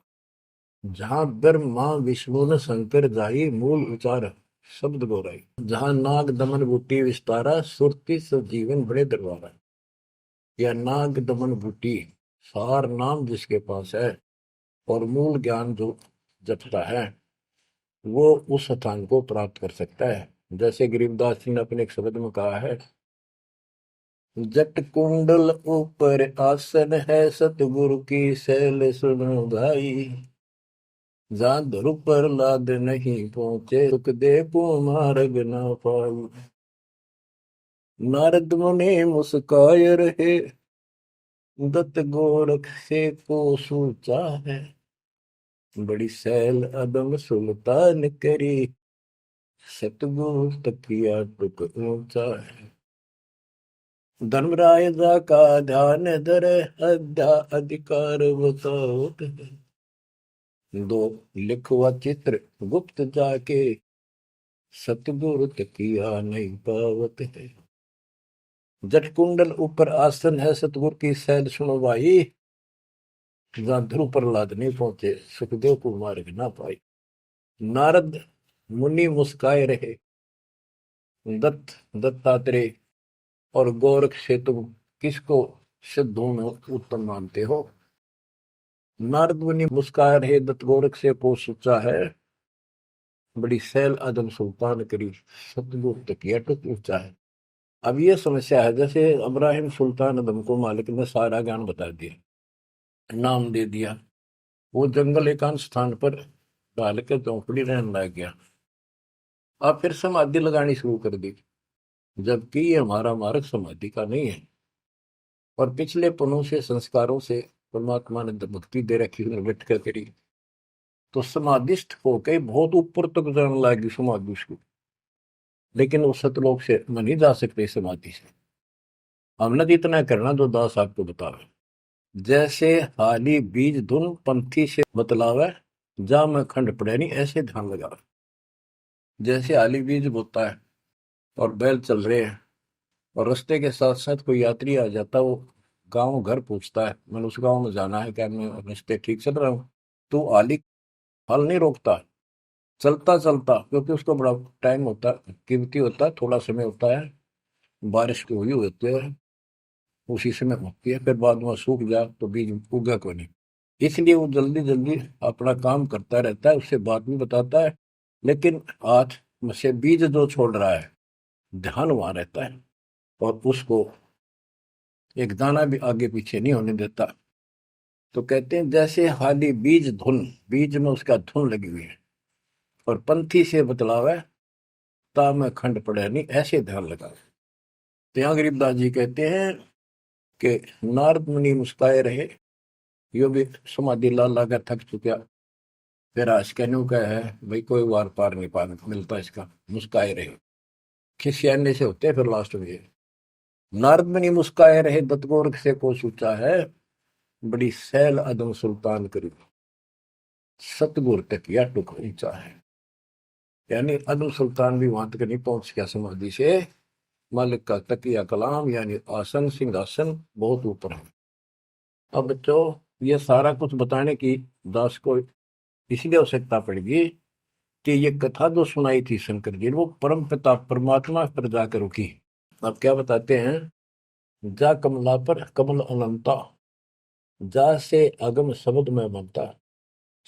जहां ब्रह्मा विष्णु न शंकर जाई मूल उचार शब्द गोराई जहां नाग दमन बूटी विस्तारा सुरति सजीवन बड़े दरबारा। या नाग दमन बूटी सार नाम जिसके पास है और मूल ज्ञान जो जपता है वो उस स्थान को प्राप्त कर सकता है। जैसे गरीबदास जी ने अपने एक शब्द में कहा है, जट कुंडल ऊपर आसन है सतगुरु की सैल सुनो भाई जहां ध्रुव पर लाद नहीं पहुंचे सुख दे को मार्ग न पाई। नारद मुनि मुस्काय रहे दत्त गोरख से को सूचा है बड़ी सैल अदम सुल्तान करी सतगुरु तकिया टुक ऊंचा है। धर्मराय जा का ध्यान धरे अध्या अधिकार बताओ दो लिखवा चित्र गुप्त जाके सतगुरु तकिया नहीं पावत है। जट कुंडल ऊपर आसन है सतगुरु की सैल सुनो भाई जहां ध्रुव प्रहलाद नहीं पहुंचे सुखदेव को मार्ग ना पाई। नारद मुनि मुस्काए रहे दत्तात्रेय और गोरख से तुम किसको सिद्धों में उत्तम मानते हो। नारद मुनि मुस्काए रहे दत्त गोरख से को सोचा है बड़ी सैल आदम सुल्तान करी सतगुरु तकिया टुक ऊंचा है। अब ये समस्या है, जैसे इब्राहिम सुल्तान आदम को मालिक ने सारा ज्ञान बता दिया नाम दे दिया वो जंगल एकांत स्थान पर डाल के चौपड़ी रहने लग गया। अब फिर समाधि लगानी शुरू कर दी जबकि ये हमारा मार्ग समाधि का नहीं है और पिछले पनों से संस्कारों से परमात्मा ने भक्ति दे रखी बैठ कर करी तो समाधिस्थ होके बहुत ऊपर तक जाने लगी समाधि उसको। लेकिन उस सतलोक से मैं नहीं जा सकते समाधि से। हमने तो इतना करना जो दास आपको बतावे जैसे हाली बीज धुन पंथी से बतलावे जा मैं खंड पड़े नहीं ऐसे ध्यान लगावे। जैसे हाली बीज बोता है और बैल चल रहे हैं और रास्ते के साथ साथ कोई यात्री आ जाता वो गांव घर पूछता है मैंने उस गांव में जाना है क्या मैं रास्ते ठीक चल रहा हूँ तो आली फल नहीं रोकता चलता चलता क्योंकि उसको बड़ा टाइम होता है कीमती होता है थोड़ा समय होता है बारिश की हुई होती है उसी समय होती है फिर बाद में सूख जाए तो बीज उगा को नहीं इसलिए वो जल्दी जल्दी अपना काम करता रहता है उससे बात भी बताता है लेकिन आज से बीज जो छोड़ रहा है ध्यान वहां रहता है और उसको एक दाना भी आगे पीछे नहीं होने देता। तो कहते हैं जैसे हाली बीज धुन बीज में उसका धुन लगी हुई है और पंथी से बतलावे ता में खंड पड़े नहीं ऐसे ध्यान लगा। तो यहाँ गरीबदास जी कहते हैं कि नारद मुनि मुस्काए रहे यो भी समाधि ला लाकर थक चुका फिर आज कहने का है भाई कोई वार पार नहीं पा मिलता इसका मुस्काए रहे खिसियाने से होते फिर लास्ट में नारद मुनि मुस्काए रहे दत्तगोरख से को सोचा है बड़ी सैल अदम सुल्तान करी सतगुर तक या टुक ऊंचा है। यानी अदम सुल्तान भी वहां तक नहीं पहुंच गया समाधि से मालिक का तकिया कलाम यानी आसन सिंहासन बहुत ऊपर है। अब बच्चों ये सारा कुछ बताने की दास को इसलिए आवश्यकता पड़ेगी कि ये कथा जो सुनाई थी शंकर जी वो परम पिता परमात्मा पर जाकर रुकी। अब क्या बताते हैं जा कमला पर कमल अनंता जा से अगम शब्द में बनता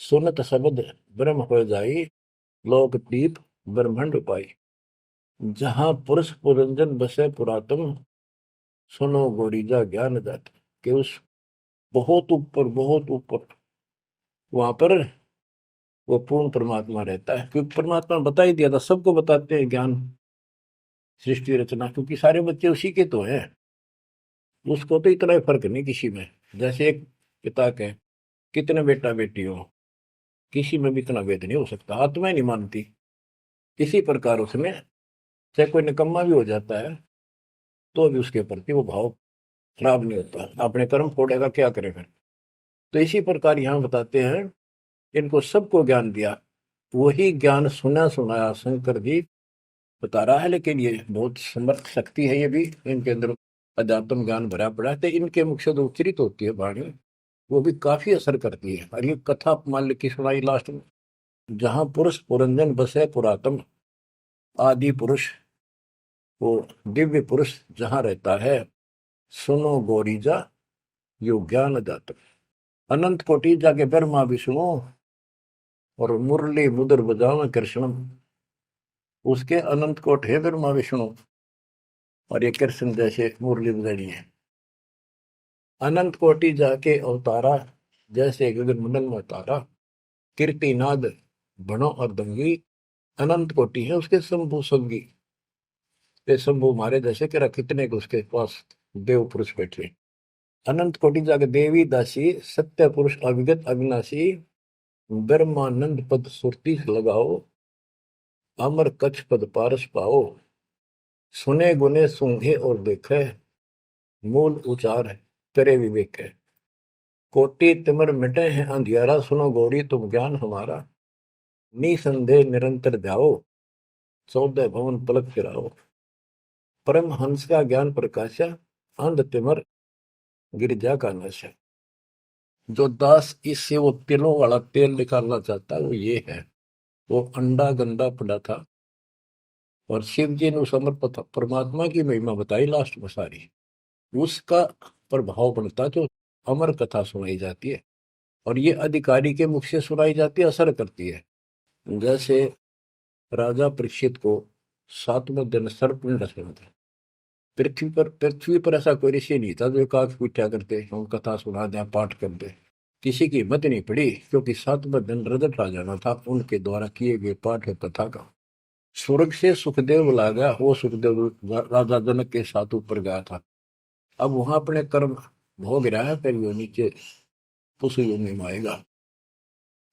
सुनत शब्द ब्रह्म हो जाई लोक दीप ब्रह्मंड पाई जहां पुरुष पुरंजन बसे पुरातन सुनो गोरीजा ज्ञान जात के उस बहुत ऊपर वहां पर वो पूर्ण परमात्मा रहता है क्योंकि परमात्मा ने बता ही दिया था सबको बताते हैं ज्ञान सृष्टि रचना क्योंकि सारे बच्चे उसी के तो हैं उसको तो इतना ही फर्क नहीं किसी में। जैसे एक पिता के कितने बेटा बेटी हो किसी में भी इतना भेद नहीं हो सकता आत्मा ही नहीं मानती। इसी प्रकार उसमें चाहे कोई निकम्मा भी हो जाता है तो भी उसके प्रति वो भाव खराब नहीं होता अपने कर्म फोड़ेगा क्या करेगा। तो इसी प्रकार यहाँ बताते हैं इनको सबको ज्ञान दिया वही ज्ञान सुना सुनाया शंकर जी बता रहा है, लेकिन ये बहुत समर्थ शक्ति है, ये भी इनके अंदर अध्यात्म ज्ञान भरा पड़ा है, तो इनके मुख से जो उच्चरित होती है वाणी, वो भी काफी असर करती है। और ये कथा मान ली की सुनाई लास्ट में, जहां पुरुष पुरंजन बसे पुरातन, आदि पुरुष, वो दिव्य पुरुष जहां रहता है, सुनो गोरीजा यो ज्ञान दाता। अनंत कोटि जाके ब्रह्मा विष्णु और मुरली मुदर बजाओ कृष्ण, उसके अनंत कोट है ब्रह्मा विष्णु, और ये कृष्ण जैसे मुरली बजानी है। अनंत कोटि जाके अवतारा, जैसे गगन मंडल में तारा, कीर्तिनाद बनो और दंगी, अनंत कोटि है उसके शंभु संगी। ये शंभु मारे जैसे कि कितने को उसके पास देव पुरुष बैठे। अनंत कोटि जाके देवी दासी, सत्य पुरुष अविगत अविनाशी, ब्रह्मानंद पद सुरती लगाओ, अमर कच्छ पद पारस पाओ, सुने गुने सूंघे और देखे, मूल उचार है तेरे विवेक है। कोटि तिमर मिटे हैं अंधियारा, सुनो गौरी तुम ज्ञान हमारा, निसंदेह निरंतर ध्याओ, 14 भवन पलक फिराओ। परम हंस का ज्ञान प्रकाशा, अंध तिमर गिरजा का नशा। जो दास इससे वो तिलों वाला तेल निकालना चाहता है, वो ये है। वो अंडा गंदा पड़ा था, और शिव जी ने उस अमर परमात्मा की महिमा बताई लास्ट में सारी, उसका प्रभाव बनता जो अमर कथा सुनाई जाती है, और ये अधिकारी के मुख से सुनाई जाती है, असर करती है। जैसे राजा परीक्षित को 7वें दिन सर्प ने डसा था। पृथ्वी पर ऐसा कोई ऋषि नहीं था जो एकाक पूछा करते हम कथा सुना दें पाठ कर दे। किसी की हिम्मत नहीं पड़ी, क्योंकि 7वें दिन रजत आ जाना था उनके द्वारा किए गए पाठ और कथा का। स्वर्ग से सुखदेव बुला गया, वो सुखदेव राजा जनक के साथ ऊपर गया था। अब वहां अपने कर्म भोग रहा है, फिर वो नीचे उस योनि में आएगा।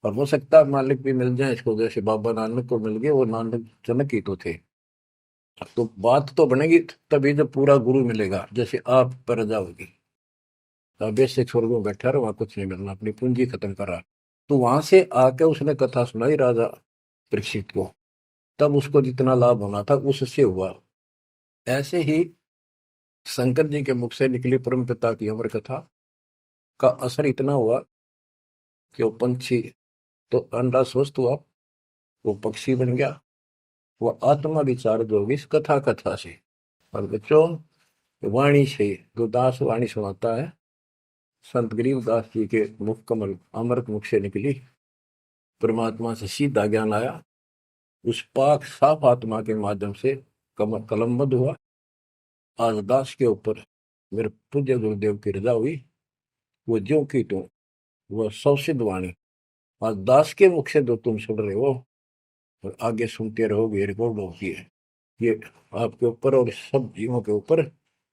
और हो सकता है मालिक भी मिल जाए इसको, जैसे बाबा नानक को मिल गए, वो नानक जनक ही तो थे। तो बात तो बनेगी तभी जब पूरा गुरु मिलेगा, जैसे आप पर जाओगी। बेसिक स्वर्ग में बैठा रहा, वहां कुछ नहीं मिलना, अपनी पूंजी खत्म करा। तो वहां से आके उसने कथा सुनाई राजा परीक्षित को, तब उसको जितना लाभ होना था उससे हुआ। ऐसे ही शंकर जी के मुख से निकली परम पिता की अमर कथा का असर इतना हुआ कि वो पंछी तो अंडा स्वस्थ हुआ, वो पक्षी बन गया, वो आत्मा विचार जो होगी इस कथा कथा से। और बच्चों, वाणी से जो दास वाणी सुनाता है, संत गरीबदास जी के मुख कमल अमृत मुख से निकली, परमात्मा से सीधा ज्ञान आया, उस पाक साफ आत्मा के माध्यम से कमल कलमबद्ध हुआ। आज दास के ऊपर मेरे पूज्य गुरुदेव की रजा हुई, वो ज्यों की त्यों, वह सौसिद्ध वाणी आज दास के मुख से जो तुम सुन रहे हो और आगे सुनते रहोगे, रिकॉर्ड होती है, ये आपके ऊपर और सब जीवों के ऊपर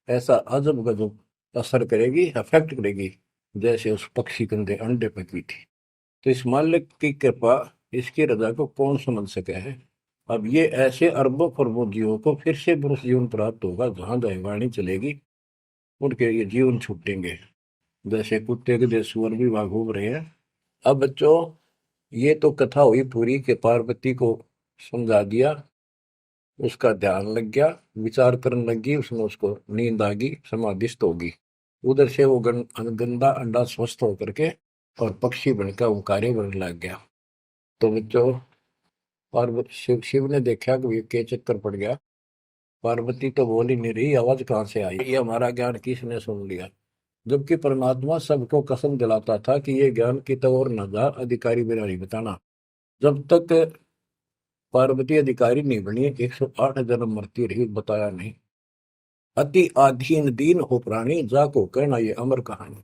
ऐसा अजब गजब असर करेगी, अफेक्ट करेगी, जैसे उस पक्षी कंधे अंडे पे की थी। तो इस मालिक की कृपा, इसकी रजा को कौन समझ सके है। अब ये ऐसे अरबों खरबों जीवों को फिर से पुरुष जीवन प्राप्त होगा, जहां दैवाणी चलेगी उनके ये जीवन छूटेंगे, जैसे कुत्ते के देश सुअर भी वहां घूम रहे हैं। अब बच्चों, ये तो कथा हुई पूरी के पार्वती को समझा दिया, उसका ध्यान लग गया, विचार करने लगी, उसमें उसको नींद आ गई, समाधिस्थ होगी। उधर से वो गंदा अंडा स्वस्थ होकर के और पक्षी बनकर ओंकारे बनने लग गया। तो बच्चों, पार्वती शिव ने देखा कि ये के चक्कर पड़ गया, पार्वती तो बोल ही नहीं रही, आवाज कहाँ से आई, ये हमारा ज्ञान किसने सुन लिया। जबकि परमात्मा सबको कसम दिलाता था कि ये ज्ञान की तो और न जा, अधिकारी बिना नहीं बताना। जब तक पार्वती अधिकारी नहीं बनी, 108 जन्म मरती रही, बताया नहीं। अति आधीन दीन हो प्राणी, जाको कहना ये अमर कहानी।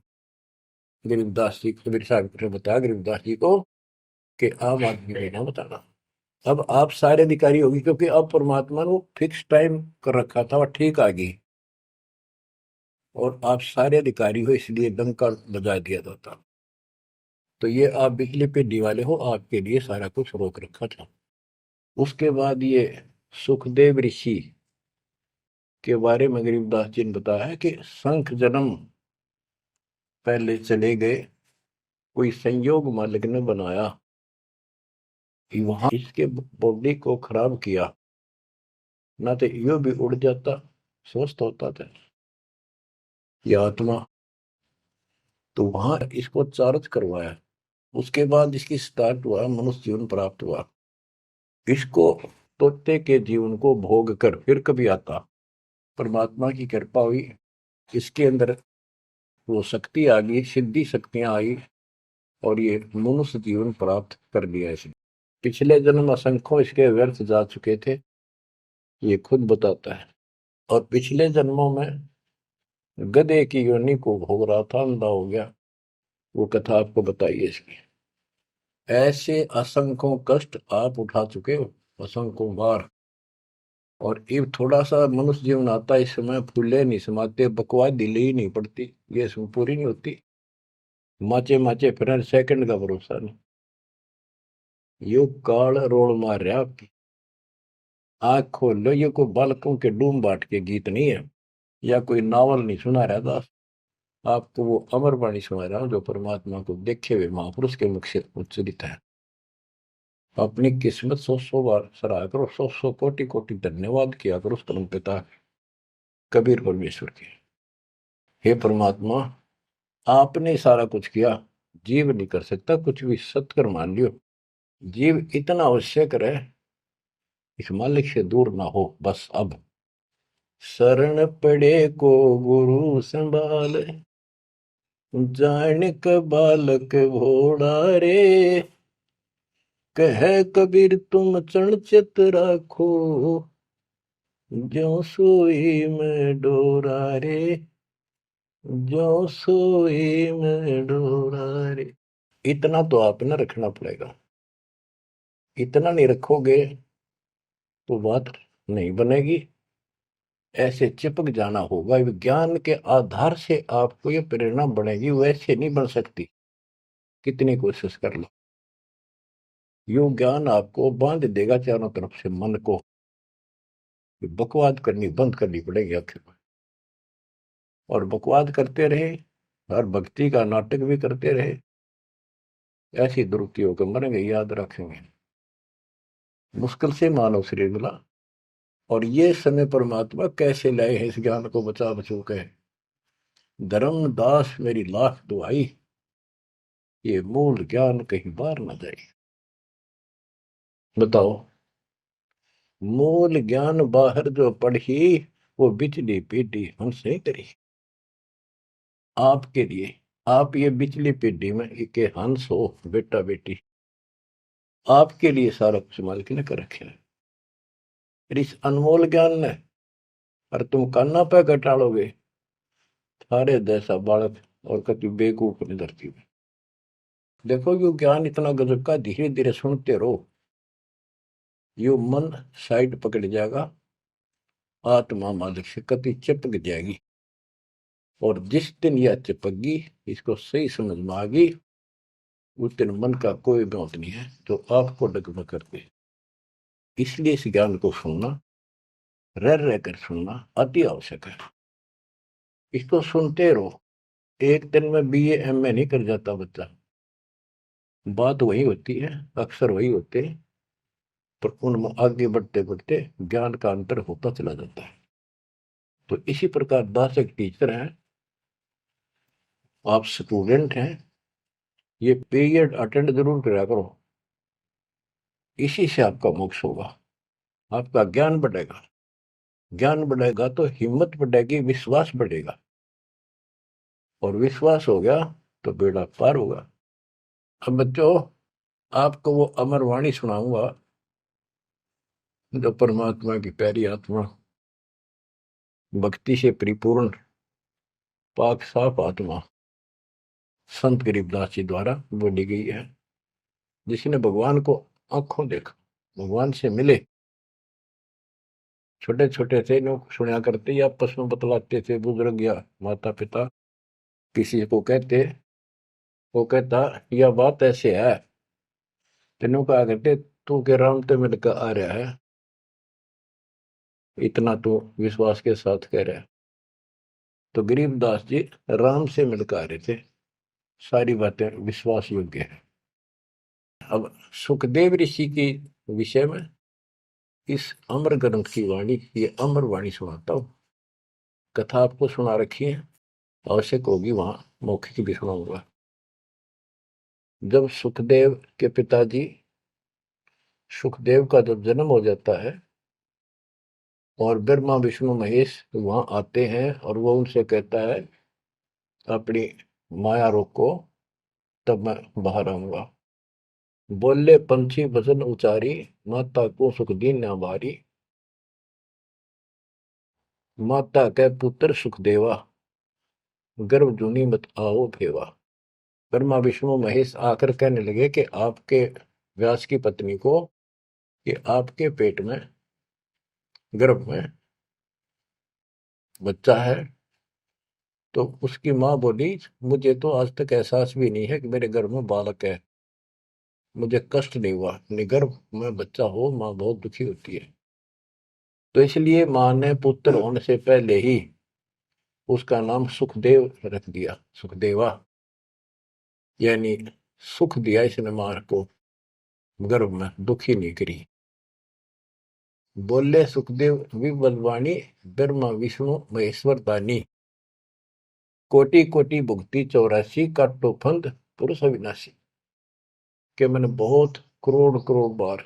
गरीबदास जी कबीर साहब ने बताया गरीबदास जी को कि आम आदमी को ना बताना। अब आप सारे अधिकारी होगी, क्योंकि अब परमात्मा ने फिक्स टाइम कर रखा था और ठीक आ गई, और आप सारे अधिकारी हो, इसलिए डंका बजा दिया जाता। तो ये आप बिजली पे दिवाले हो, आपके लिए सारा कुछ रोक रखा था। उसके बाद ये सुखदेव ऋषि के बारे में गरीबदास जी ने बताया है कि शंख जन्म पहले चले गए, कोई संयोग मालिक ने बनाया कि वहां इसके बॉडी को खराब किया, ना तो यो भी उड़ जाता, स्वस्थ होता था ये आत्मा। तो वहां इसको चार्ज करवाया, उसके बाद इसकी स्टार्ट हुआ, मनुष्य जीवन प्राप्त हुआ। इसको तोते के जीवन को भोग कर फिर कभी आता, परमात्मा की कृपा हुई, इसके अंदर वो शक्ति आ गई, सिद्धि शक्तियां आई, और ये मनुष्य जीवन प्राप्त कर लिया इसने। पिछले जन्म असंख्यों इसके व्यर्थ जा चुके थे, ये खुद बताता है। और पिछले जन्मों में गधे की योनि को भोग रहा था, अंधा हो गया। वो कथा आपको बताइए इसकी। ऐसे असंख्यों कष्ट आप उठा चुके हो, असंख्यों बार। और ये थोड़ा सा मनुष्य जीवन आता है, इस समय फूले नहीं समाते, बकवास दिले ही नहीं पड़ती, ये इसमें पूरी नहीं होती। माचे माचे फिर सेकंड का भरोसा नहीं। यो काल रोल मार रहा आपकी। आंख खोल लो, ये कोई बालकों के डूम बाट के गीत नहीं है, या कोई नावल नहीं सुना रहा था आपको, वो अमर वाणी सुना रहा हूं जो परमात्मा को देखे हुए महापुरुष के मुख से उच्चरित है। अपनी किस्मत सौ सौ बार सराहा करो, सौ सौ कोटि कोटि धन्यवाद किया करो उस परम पिता कबीर परमेश्वर के। हे परमात्मा, आपने सारा कुछ किया, जीव नहीं कर सकता कुछ भी, सत्कर मान लियो। जीव इतना अवश्य करे, इस मालिक से दूर ना हो बस। अब शरण पड़े को गुरु संभाल, जानिक बालक भोड़ा रे, कह कबीर तुम चरणचित राखो, ज्यों सोई में डोरा रे, ज्यों सोई में डोरा रे। इतना तो आप न रखना पड़ेगा, इतना नहीं रखोगे तो बात नहीं बनेगी। ऐसे चिपक जाना होगा, विज्ञान के आधार से आपको ये प्रेरणा बनेगी, वैसे नहीं बन सकती, कितनी कोशिश कर लो। यो ज्ञान आपको बांध देगा चारों तरफ से मन को, बकवाद करनी बंद करनी पड़ेगी आखिर में। और बकवाद करते रहे और भक्ति का नाटक भी करते रहे, ऐसी दुरुक्ति होकर मरेंगे, याद रखेंगे। मुश्किल से मानव शरीर मिला, और ये समय परमात्मा कैसे लाए हैं इस ज्ञान को बचा बचो के। धर्मदास मेरी लाख दुआई, ये मूल ज्ञान कहीं बाहर न जाए। बताओ, मूल ज्ञान बाहर जो पढ़ी, वो बिचली पीढ़ी हमसे करी। आपके लिए, आप ये बिचली पीढ़ी में एक हंस हो, बेटा बेटी, आपके लिए सारा कुछ मालिक ने कर रखे है। इस अनमोल ज्ञान ने, और तुम कान्ना पे घटाड़ोगे थारे जैसा बालक और कति बेवकूफ ने धरती में। देखो यो ज्ञान इतना गजब का, धीरे धीरे सुनते रहो, यो मन साइड पकड़ जाएगा, आत्मा मालिक से कति चिपक जाएगी। और जिस दिन यह चिपकी, इसको सही समझ में आ गई, उस दिन मन का कोई बात नहीं है जो आपको डगमग करते। इसलिए इस ज्ञान को सुनना, रह रह कर सुनना अति आवश्यक है। इसको सुनते रहो, एक दिन में बीए एमए नहीं कर जाता बच्चा, बात वही होती है, अक्सर वही होते हैं, पर उनमें आगे बढ़ते बढ़ते ज्ञान का अंतर होता चला जाता है। तो इसी प्रकार दास एक टीचर है, आप स्टूडेंट हैं, ये पीरियड अटेंड जरूर करा करो, इसी से आपका मोक्ष होगा, आपका ज्ञान बढ़ेगा। ज्ञान बढ़ेगा तो हिम्मत बढ़ेगी, विश्वास बढ़ेगा, और विश्वास हो गया तो बेड़ा पार होगा। अब बच्चों, आपको वो अमर वाणी सुनाऊंगा जो परमात्मा की प्यारी आत्मा, भक्ति से परिपूर्ण पाक साफ आत्मा संत गरीबदास जी द्वारा बोली गई है, जिसने भगवान को आंखों देखा, भगवान से मिले। छोटे छोटे थे लोग सुना करते, या आपस में बतलाते थे, बुजुर्ग या माता पिता किसी को कहते, वो कहता यह बात ऐसे है, तेनों कहा करते तू के राम तो मिलकर आ रहा है, इतना तो विश्वास के साथ कह रहा है। तो गरीबदास जी राम से मिलकर आ रहे थे, सारी बातें विश्वास योग्य है। अब सुखदेव ऋषि के विषय में इस अमर ग्रंथ की वाणी, ये अमर वाणी सुनाता हूँ। कथा आपको सुना रखी है, आवश्यक होगी वहां मौखिक भी सुनाऊंगा। जब सुखदेव के पिताजी सुखदेव का जब जन्म हो जाता है और ब्रह्मा विष्णु महेश वहां आते हैं और वो उनसे कहता है अपनी माया रोको, तब मैं बाहर आऊंगा। बोले पंछी भजन उचारी, माता को सुख दीन न भारी। माता के पुत्र सुखदेवा, गर्भ जूनी मत आओ भेवा। ब्रह्मा विष्णु महेश आकर कहने लगे कि आपके व्यास की पत्नी को, कि आपके पेट में, गर्भ में बच्चा है। तो उसकी माँ बोली, मुझे तो आज तक एहसास भी नहीं है कि मेरे गर्भ में बालक है, मुझे कष्ट नहीं हुआ। गर्भ में बच्चा हो माँ बहुत दुखी होती है। तो इसलिए माँ ने पुत्र होने से पहले ही उसका नाम सुखदेव रख दिया, सुखदेवा, यानी सुख दिया इसने माँ को, गर्भ में दुखी नहीं करी। बोले सुखदेव विबलवाणी, ब्रह्मा विष्णु महेश्वर दानी। कोटि कोटि भुक्ति 84, काटो फंद पुरुष अविनाशी। कि मैंने बहुत करोड़ करोड़ बार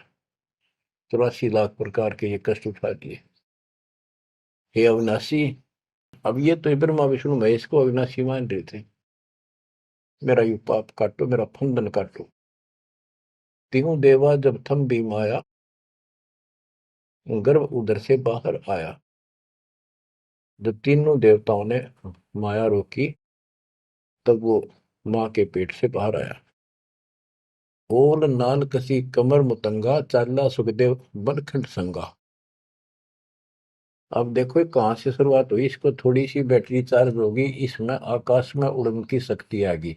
84 लाख प्रकार के ये कष्ट उठा दिए, हे अविनाशी। अब ये तो ब्रह्मा विष्णु महेश को अविनाशी मान रहे थे। मेरा यू पाप काटो, मेरा फंदन काटो। तीनों देवा जब थम भी माया, गर्भ उधर से बाहर आया। जब तीनों देवताओं ने माया रोकी, तब वो माँ के पेट से बाहर आया। ओल नाल कसी कमर मुतंगा, चाला सुखदेव बनखंड संगा। अब देखो कहां से शुरुआत हुई, इसको थोड़ी सी बैटरी चार्ज होगी, इसमें आकाश में उड़ने की शक्ति आगी।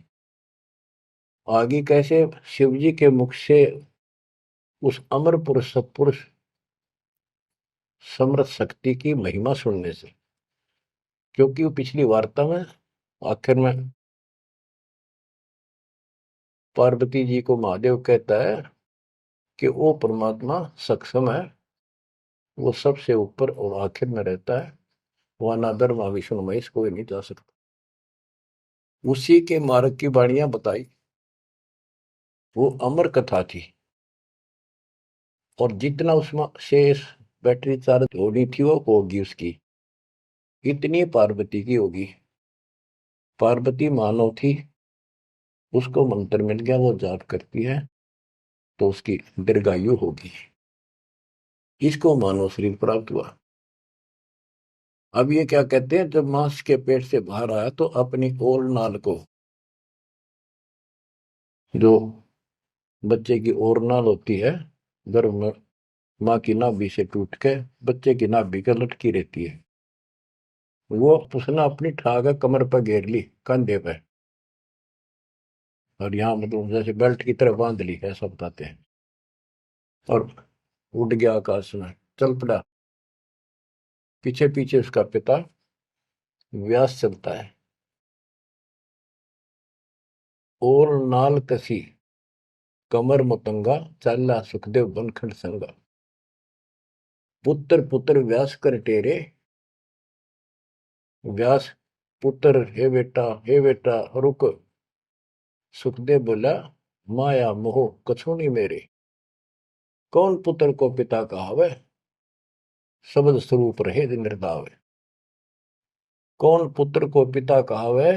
आगे कैसे? शिव जी के मुख से उस अमर पुरुष सत्पुरुष समर्थ शक्ति की महिमा सुनने से। क्योंकि वो पिछली वार्ता में आखिर में पार्वती जी को महादेव कहता है कि वो परमात्मा सक्षम है, वो सबसे ऊपर और आखिर में रहता है, वह ना ब्रह्मा विष्णु महेश कोई नहीं जा सकता। उसी के मार्ग की वाणियां बताई, वो अमर कथा थी। और जितना उसमें शेष बैटरी चार्ज होनी थी वो होगी उसकी, इतनी पार्वती की होगी। पार्वती मानव थी, उसको मंत्र मिल गया, वो जाप करती है तो उसकी दीर्घायु होगी। इसको मानव शरीर प्राप्त हुआ। अब ये क्या कहते हैं, जब मांस के पेट से बाहर आया तो अपनी ओर नाल को, जो बच्चे की ओर नाल होती है गर्भ में, माँ की नाभि से टूट के बच्चे की नाभि के लटकी रहती है, वो उसने अपनी ठाक कमर पर घेर ली, कंधे पे, और यहाँ मतलब जैसे बेल्ट की तरह बांध ली, ऐसा बताते हैं। और उड़ गया आकाश में, चल पड़ा। पीछे पीछे उसका पिता व्यास चलता है। और नाल कसी कमर मुतंगा, चाला सुखदेव बनखंड संगा। पुत्र पुत्र व्यास कर टेरे, व्यास पुत्र, हे बेटा रुक। सुखदेव बोला, माया मोह कछु नहीं मेरे। कौन पुत्र को पिता कहावे, शब्द स्वरूप रहे निर्दावे। कौन पुत्र को पिता कहावे,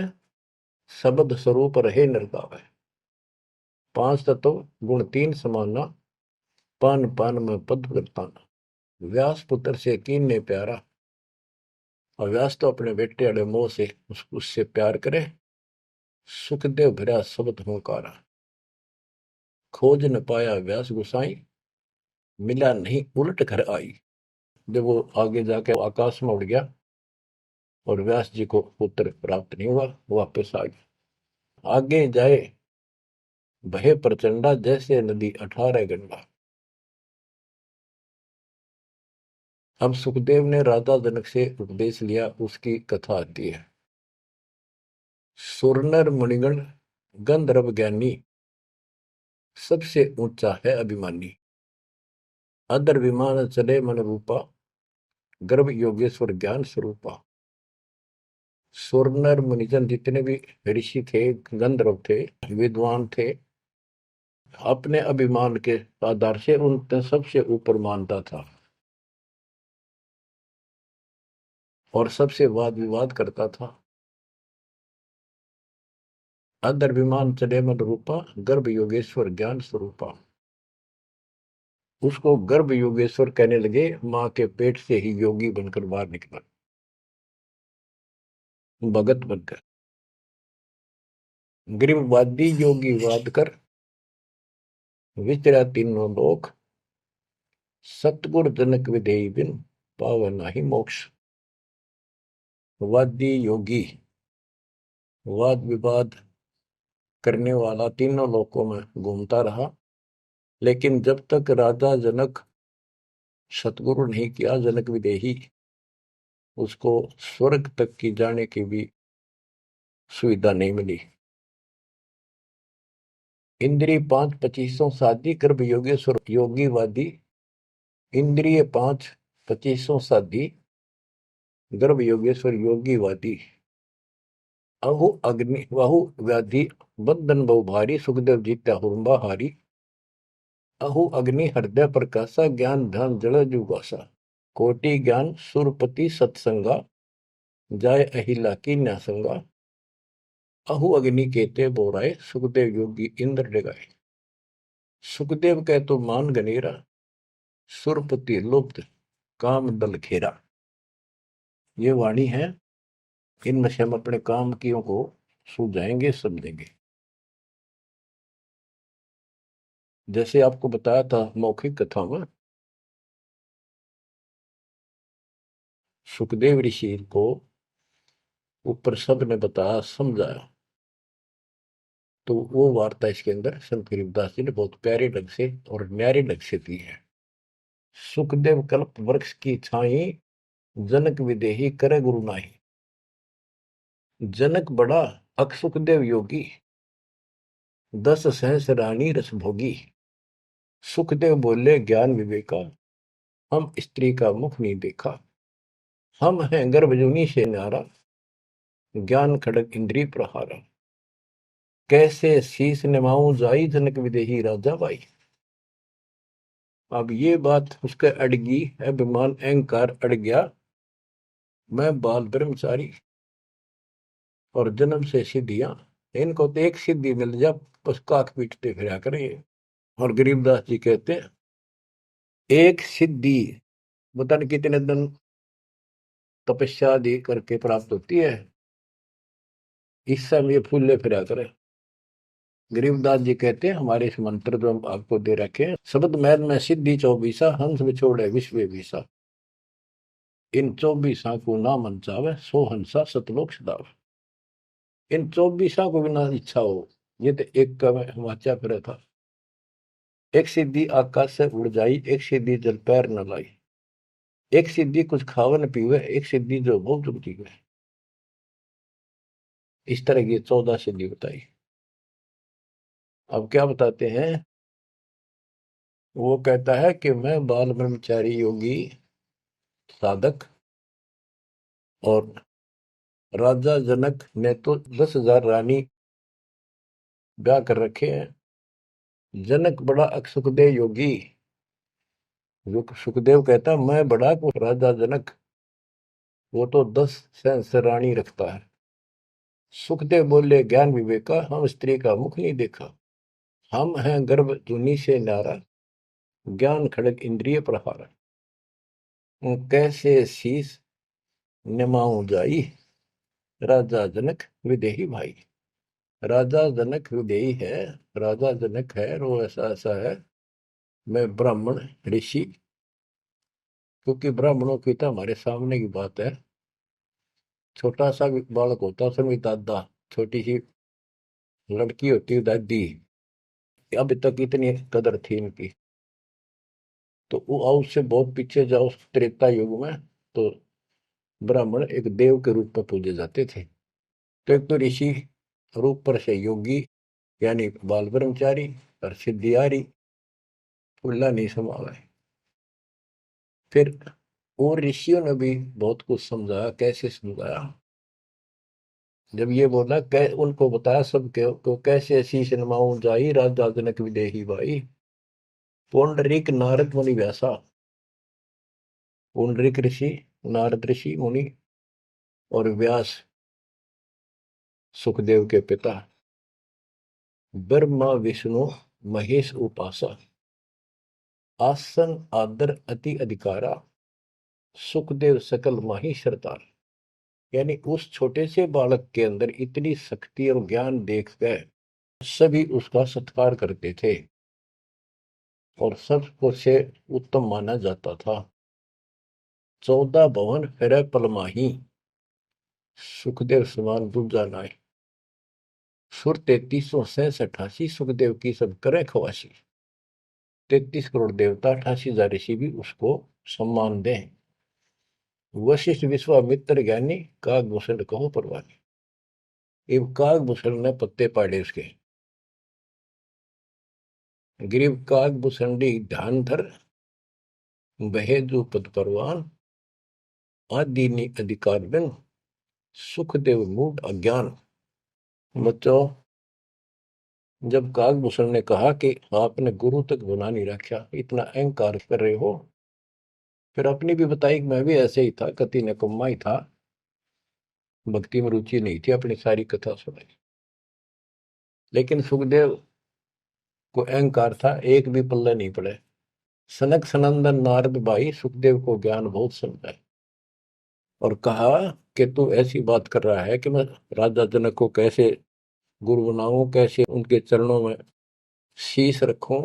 शब्द स्वरूप रहे निर्दावे। पांच तत्व गुण तीन समाना, पान पान में पद वर्ताना। व्यास पुत्र से कीन ने प्यारा, और व्यास तो अपने बेटे अड़े मोह से उससे प्यार करे। सुखदेव भरा शब्द होकारा, खोज न पाया व्यास गुसाई, मिला नहीं उलट घर आई। जब वो आगे जाके आकाश में उड़ गया और व्यास जी को पुत्र प्राप्त नहीं हुआ, वापस आ गया। आगे जाए भय प्रचंडा, जैसे नदी 18 गंडा। अब सुखदेव ने राजा जनक से उपदेश लिया, उसकी कथा आती है। सुरनर मुनिगण गंधर्व ज्ञानी, सबसे ऊंचा है अभिमानी। अदर विमान चले मन रूपा, गर्भ योगेश्वर ज्ञान स्वरूपा। सुर नर मुनिजन जितने भी ऋषि थे, गंधर्व थे, विद्वान थे, अपने अभिमान के आधार से उन सबसे ऊपर मानता था और सबसे वाद विवाद करता था। अदर विमान चले मन रूपा, गर्भ योगेश्वर ज्ञान स्वरूपा। उसको गर्भ योगेश्वर कहने लगे, मां के पेट से ही योगी बनकर बाहर निकला, भगत बनकर। ग्रीववादी योगी वाद कर, विचरा तीनों लोक, सतगुर जनक विधेयी बिन, पावे नाही मोक्ष। वादी योगी वाद विवाद करने वाला तीनों लोकों में घूमता रहा, लेकिन जब तक राजा जनक सतगुरु नहीं किया, जनक विदेही, उसको स्वर्ग तक की जाने की भी सुविधा नहीं मिली। इंद्रिय 5 25 साधी, गर्भ योगेश्वर योगीवादी। इंद्रिय 5 25 साधी, गर्भ योगेश्वर योगीवादी। अहु अग्नि वाहु व्याधि, बंधन बहु भारी, सुखदेव जीत्या हुरंबा हारी। अहु अग्नि हृदय प्रकाशा, ज्ञान ध्यान जड़ जुगासा। कोटि ज्ञान सुरपति सत्संगा, जाय अहिला की न्यासंगा। अहु अग्नि केते बोराए, सुखदेव योगी इंद्र डगाए। सुखदेव कह तो मान गनेरा, सुरपति लुप्त काम दल घेरा। ये वाणी है, इनमें से हम अपने काम कियों को सुलझाएंगे, समझेंगे। जैसे आपको बताया था मौखिक कथा में, सुखदेव ऋषि को ऊपर सब ने बताया, समझाया, तो वो वार्ता इसके अंदर संत गरीबदास जी ने बहुत प्यारे ढंग से और न्यारे ढंग से दी है। सुखदेव कल्प वृक्ष की छाई, जनक विदेही करे गुरु नाही। जनक बड़ा अक सुखदेव योगी, 10 सहस रानी रस भोगी। सुखदेव बोले ज्ञान विवेका, हम स्त्री का मुख नहीं देखा। हम हैं गर्भजूनी से न्यारा, ज्ञान खड़ग इंद्रिय प्रहारा। कैसे शीस निमाऊं जाई, जनक विदेही राजा बाई। अब ये बात उसके अड़गी, अभिमान अहंकार अड़ गया। मैं बाल ब्रह्मचारी और जन्म से सिद्धियां, इनको तो एक सिद्धि मिल जा, बस काक पीटते फिरा करें। और गरीबदास जी कहते हैं, एक सिद्धि पता नहीं कितने दिन तपस्या आदि करके प्राप्त होती है, इस समय फूले फिरा करे। गरीबदास जी कहते हैं, हमारे इस मंत्र जो हम आपको दे रखे हैं, शब्द मैल में सिद्धि 24, हंस बिछोड़े विश्व विसा। इन 24 को ना मन चावे, सो हंसा सतलोक सदाव। इन 24 को बिना इच्छा हो, ये तो एक का मैं वाचा फिर था। एक सिद्धि आकाश से उड़ जाई, एक सिद्धि जल पैर न लाई। एक सिद्धि कुछ खावन पीवे, एक सिद्धि जो बहुत जुगती है। इस तरह की 14 सिद्धि बताई। अब क्या बताते हैं, वो कहता है कि मैं बाल ब्रह्मचारी योगी साधक, और राजा जनक ने तो 10,000 रानी ब्याह कर रखे हैं। जनक बड़ा सुखदेव योगी, जो सुखदेव कहता मैं बड़ा को राजा जनक, वो तो 10 सहस्र रानी रखता है। सुखदेव बोले ज्ञान विवेका, हम स्त्री का मुख नहीं देखा। हम हैं गर्भ जूनी से नारा, ज्ञान खड़ग इंद्रिय प्रहारा। कैसे शीस निमाऊं जाई, राजा जनक विदेही भाई। राजा जनक विदेही है, राजा जनक है, और वो ऐसा ऐसा है। मैं ब्राह्मण ऋषि, क्योंकि ब्राह्मणों की तो हमारे सामने की बात है। छोटा सा बालक होता, उसमें भी दादा, छोटी सी लड़की होती है दादी। अब तक इतनी कदर थी इनकी। तो वो उससे बहुत पीछे जाओ, त्रेता युग में तो ब्राह्मण एक देव के रूप में पूजे जाते थे। तो एक तो ऋषि रूप पर से योगी, यानी बाल ब्रह्मचारी, और सिद्धियारी फुल्ला नहीं समावे। फिर और ऋषियों ने भी बहुत कुछ समझाया। कैसे समझाया? जब ये बोला उनको बताया सब को कैसे शीश नमाऊं जाई राजा जनक विदेही भाई। पुंडरीक नारद मुनि व्यासा। पुंडरीक ऋषि, नारद ऋषि मुनि और व्यास सुखदेव के पिता, ब्रह्मा विष्णु महेश उपासा, आसन आदर अति अधिकारा, सुखदेव सकल माही सरदार। यानी उस छोटे से बालक के अंदर इतनी शक्ति और ज्ञान देखकर सभी उसका सत्कार करते थे और सबको से उत्तम माना जाता था। 14 भवन फिर पलमाही, सुखदेव समान दूजा नाय। सुर 3368 सुखदेव की सब करे खवासी। 33 करोड़ देवता 88,000 ऋषि भी उसको सम्मान दें। वशिष्ठ विश्वामित्र ज्ञानी कागभूषण कहो परवानी। इब कागभूषण ने पत्ते पाड़े उसके। ग्रीव कागभूषणी ध्यान धर, बहेजु पद परवान, आदि अधिकार बिन, सुखदेव मूड अज्ञान। बच्चों, जब कागभूषण ने कहा कि आपने गुरु तक बना नहीं रखा, इतना अहंकार कर रहे हो, फिर अपनी भी बताई कि मैं भी ऐसे ही था, कति निकम्मा ही था, भक्ति में रुचि नहीं थी, अपनी सारी कथा सुनाई। लेकिन सुखदेव को अहंकार था, एक भी पल्ले नहीं पड़े। सनक सनंदन नारद भाई सुखदेव को ज्ञान बहुत समझाए और कहा कि तू ऐसी बात कर रहा है कि मैं राजा जनक को कैसे गुरु बनाऊं, कैसे उनके चरणों में शीश रखूं।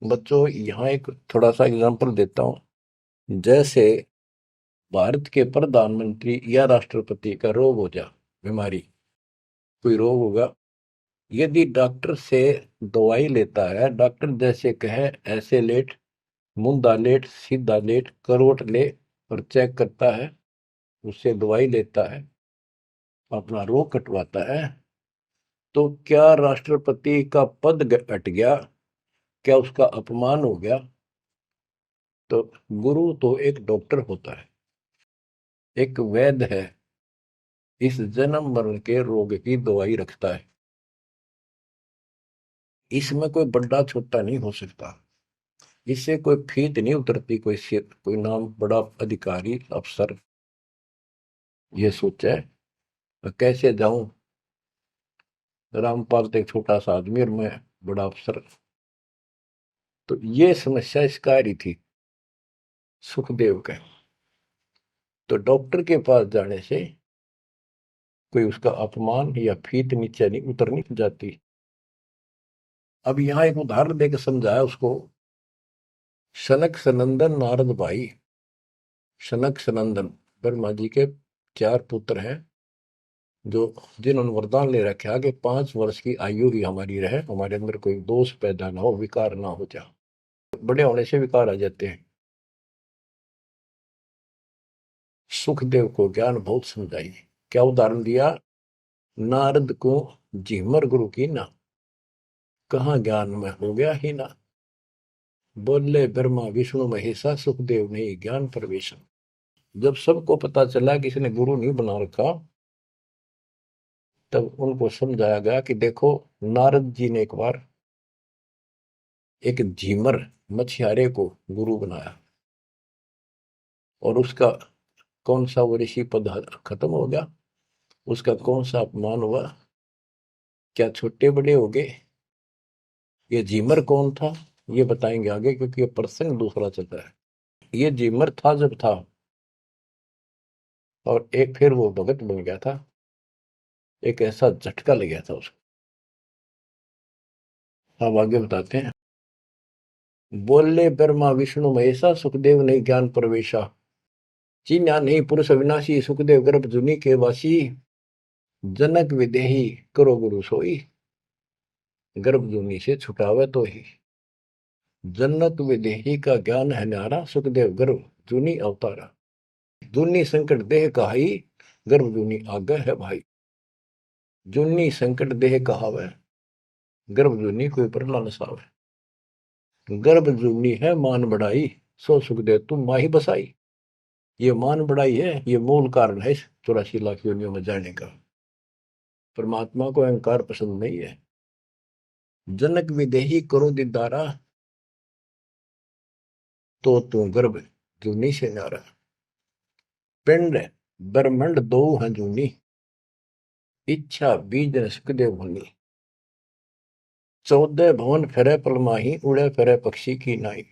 बच्चों, यहाँ एक थोड़ा सा एग्जांपल देता हूं। जैसे भारत के प्रधानमंत्री या राष्ट्रपति का रोग हो जा, बीमारी, कोई रोग होगा, यदि डॉक्टर से दवाई लेता है, डॉक्टर जैसे कहे ऐसे लेट, मुंदा लेट, सीधा लेट, करवट ले, और चेक करता है, उससे दवाई लेता है, अपना रोग कटवाता है, तो क्या राष्ट्रपति का पद हट गया? क्या उसका अपमान हो गया? तो गुरु तो एक डॉक्टर होता है, एक वैद्य है, इस जन्म मरण के रोग की दवाई रखता है। इसमें कोई बड़ा छोटा नहीं हो सकता, इससे कोई फीत नहीं उतरती। कोई नाम बड़ा अधिकारी अफसर ये सोचे कैसे जाऊं, रामपाल तो एक छोटा सा आदमी और मैं बड़ा अफसर। तो ये समस्या इसका रही थी सुखदेव के। तो डॉक्टर के पास जाने से कोई उसका अपमान या फीत नीचे नहीं उतरनी जाती। अब यहां एक उदाहरण देकर समझाया उसको। सनक सनंदन नारद भाई। सनक सनंदन ब्रह्मा जी के 4 पुत्र हैं, जो जिन्होंने वरदान ले रखा कि 5 वर्ष की आयु ही हमारी रहे, हमारे अंदर कोई दोष पैदा ना हो, विकार ना हो जाए। बड़े होने से विकार आ जाते हैं। सुखदेव को ज्ञान बहुत समझाई। क्या उदाहरण दिया? नारद को झिमर गुरु की ना, कहाँ ज्ञान में हो गया ही ना। बोले ब्रह्मा विष्णु महेशा, सुखदेव ने ज्ञान प्रवेश। जब सबको पता चला कि इसने गुरु नहीं बना रखा, तब उनको समझाया गया कि देखो, नारद जी ने एक बार एक झीमर मछियारे को गुरु बनाया, और उसका कौन सा वो ऋषि पद खत्म हो गया, उसका कौन सा अपमान हुआ, क्या छोटे बड़े हो गए। ये झीमर कौन था ये बताएंगे आगे, क्योंकि ये प्रसंग दूसरा चलता है। ये झीमर था जब था, और एक फिर वो भगत बन गया था, एक ऐसा झटका लग गया था उसको। अब आगे बताते हैं। बोले ब्रह्मा विष्णु महेशा, सुखदेव ने ज्ञान प्रवेशा। चीन्या नहीं पुरुष अविनाशी, सुखदेव गर्भ जुनी के वासी। जनक विदेही करो गुरु सोई, गर्भ जूनी से छुटावे तो ही। जनक विदेही का ज्ञान है न्यारा, सुखदेव गर्भ जूनी अवतारा। जूनी संकट देह कहाई, गर्भ जूनी आगे है भाई। जूनी संकट देह कहावे, गर्भ जूनी कोई परला न सावे। गर्भ जूनी है मान बढ़ाई, सो सुखदेव तुम माही बसाई। ये मान बढ़ाई है, ये मूल कारण है इस 84 लाख योनियों में जाने का। परमात्मा को अहंकार पसंद नहीं है। जनक विदेही करो दीदारा, तो तू गर्भ जूनी से नारा। पिंड ब्रह्मंड दो हैं जूनी, इच्छा बीज न सुखदेव भूनी। 14 भवन फिरे पलमाही, उड़े फिरे पक्षी की नाई।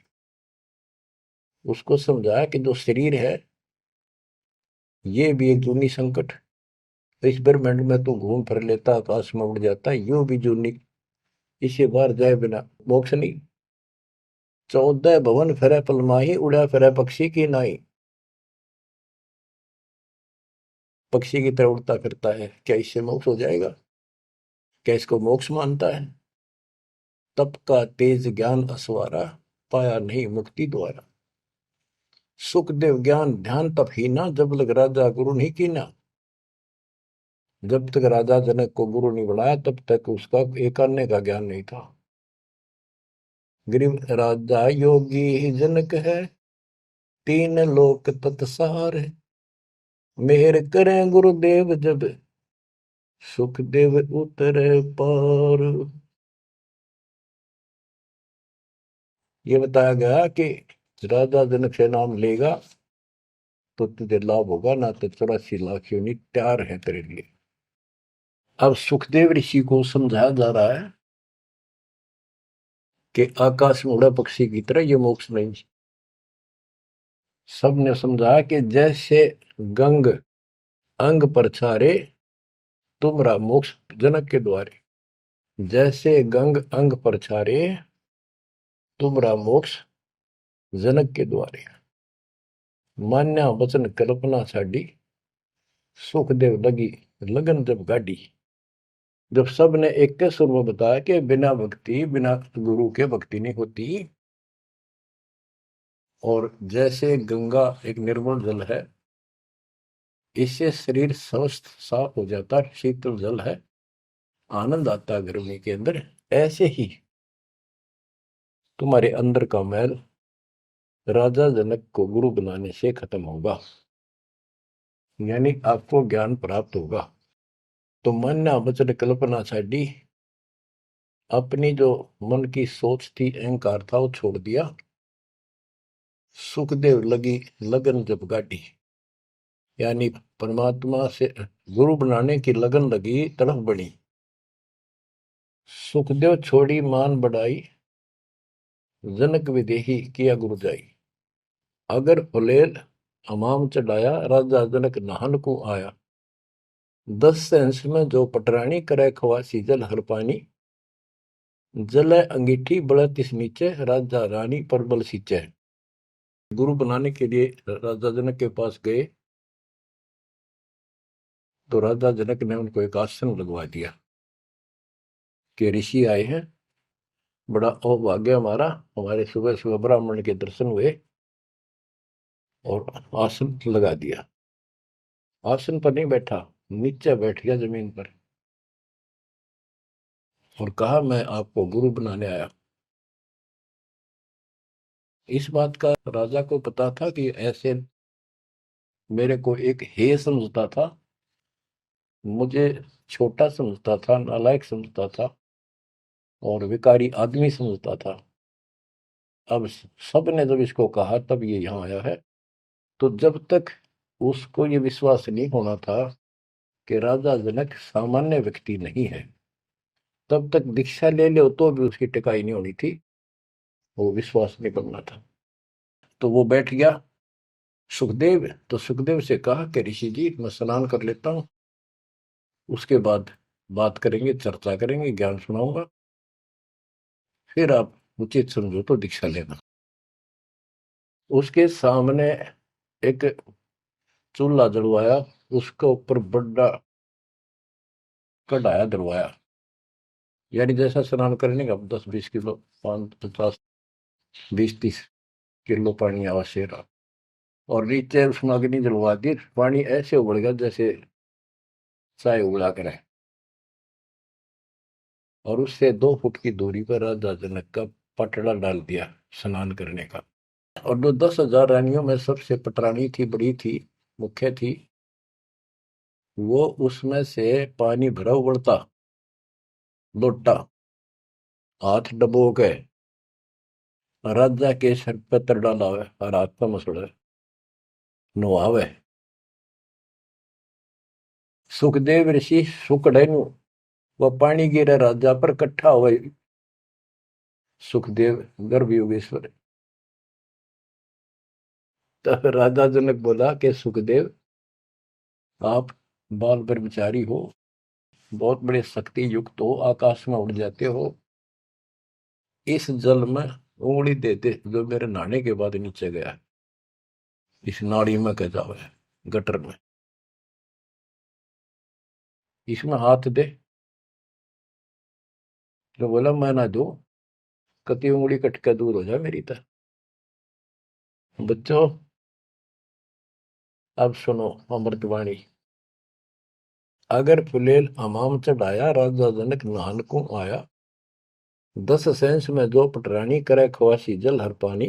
उसको समझाया कि जो शरीर है ये भी एक जूनी संकट। इस ब्रह्मांड में तो घूम फिर लेता, आकाश में उड़ जाता, यो भी जूनी, इसे बाहर जाए बिना मोक्ष नहीं। 14 भवन फिरे पलमाही, उड़ा फिरे पक्षी की नाई। पक्षी की तरह उड़ता फिरता है, क्या इससे मोक्ष हो जाएगा? क्या इसको मोक्ष मानता है? तप का तेज ज्ञान असवारा, पाया नहीं मुक्ति द्वारा। सुखदेव ज्ञान ध्यान तप ही ना, जब लग राजा गुरु नहीं कीना। जब तक राजा जनक को गुरु नहीं बनाया तब तक उसका एक अन्य का ज्ञान नहीं था। गरीब राजा योगी ही जनक है, तीन लोक तत्सार है। मेहर करें गुरुदेव जब, सुखदेव उतरे पार। ये बताया गया कि राजा जनक से नाम लेगा तो तुझे लाभ होगा, ना तो 84 लाख योनि तैयार है तेरे लिए। अब सुखदेव ऋषि को समझाया जा रहा है कि आकाश में उड़ा पक्षी की तरह ये मोक्ष नहीं। सबने समझाया कि जैसे गंग अंग पर छारे, तुमरा मोक्ष जनक के द्वारे। जैसे गंग अंग पर छारे, तुमरा मोक्ष जनक के द्वारे। मान्या वचन कल्पना छाड़ी, सुखदेव लगी लगन जब गाड़ी। जब सब ने एक के सुर में बताया कि बिना भक्ति, बिना गुरु के भक्ति नहीं होती। और जैसे गंगा एक निर्मल जल है, इससे शरीर स्वस्थ साफ हो जाता, शीतल जल है, आनंद आता है गर्मी के अंदर। ऐसे ही तुम्हारे अंदर का मैल राजा जनक को गुरु बनाने से खत्म होगा, यानी आपको ज्ञान प्राप्त होगा। तो मान्या वचन कल्पना छाड़ी, अपनी जो मन की सोच थी, अहंकार था, वो छोड़ दिया। सुखदेव लगी लगन जब गाड़ी, यानी परमात्मा से गुरु बनाने की लगन लगी, तड़फ बढ़ी। सुखदेव छोड़ी मान बढ़ाई, जनक विदेही किया गुरु जाई। अगर फुलेल हमाम चढ़ाया, राजा जनक नहान को आया। 10 सेंस में जो पटरानी करे खवासी जल हर पानी। जल अंगीठी बड़ा तिस नीचे, राजा रानी पर बल सींचे। गुरु बनाने के लिए राजा जनक के पास गए तो राजा जनक ने उनको एक आसन लगवा दिया कि ऋषि आए हैं, बड़ा अभाग्य हमारा, हमारे सुबह सुबह ब्राह्मण के दर्शन हुए और आसन लगा दिया। आसन पर नहीं बैठा, नीचे बैठ गया जमीन पर और कहा मैं आपको गुरु बनाने आया। इस बात का राजा को पता था कि ऐसे मेरे को एक हे समझता था, मुझे छोटा समझता था, नालायक समझता था और विकारी आदमी समझता था। अब सब ने जब इसको कहा तब ये यहाँ आया है। तो जब तक उसको ये विश्वास नहीं होना था कि राजा जनक सामान्य व्यक्ति नहीं है, तब तक दीक्षा ले लो तो भी उसकी टिकाई नहीं होनी थी, वो विश्वास नहीं करना था। तो वो बैठ गया सुखदेव। तो सुखदेव से कहा कि ऋषि जी मैं स्नान कर लेता हूँ, उसके बाद बात करेंगे, चर्चा करेंगे, ज्ञान सुनाऊंगा, फिर आप उचित समझो तो दीक्षा लेना। उसके सामने एक चूल्हा जलवाया, उसके ऊपर बड़ा कढ़ाया दरवाया, यानी जैसा स्नान करने का 10-20 किलो, 5-50, 20-30 किलो पानी आवश्यक रहा। और नीचे उसमें अग्नि जलवा दी, पानी ऐसे उबल गया जैसे चाय उबला करे। और उससे 2 फुट की दूरी पर राजा जनक का पटड़ा डाल दिया स्नान करने का। और जो 10,000 रानियों में सबसे पटरानी थी, बड़ी थी, मुख्य थी, वो उसमें से पानी भरा उबलता लोटा हाथ डबो के राजा के सर पे तर डालावे और हाथ पे मसड़े नुआवे। सुखदेव ऋषि सुकड़े नु वह पानी गिरे राजा पर कट्ठा हुए। सुखदेव गर्भ योगेश्वर। तो राजा जनक बोला कि सुखदेव, आप बाल ब्रह्मचारी हो, बहुत बड़े शक्ति युक्त हो, आकाश में उड़ जाते हो, इस जल में उंगली दे दे जो मेरे नहाने के बाद नीचे गया, इस नाड़ी में कह जावे, गटर में, इसमें हाथ दे। तो बोला मैं ना दू, कति उंगली कट के दूर हो जाए मेरी तरह। बच्चों अब सुनो अमृतवाणी। अगर फुलेल हमाम चढ़ाया, राजा जनक नहान को आया, 10 सेंस में जो पटरानी करे खवासी जल हर पानी,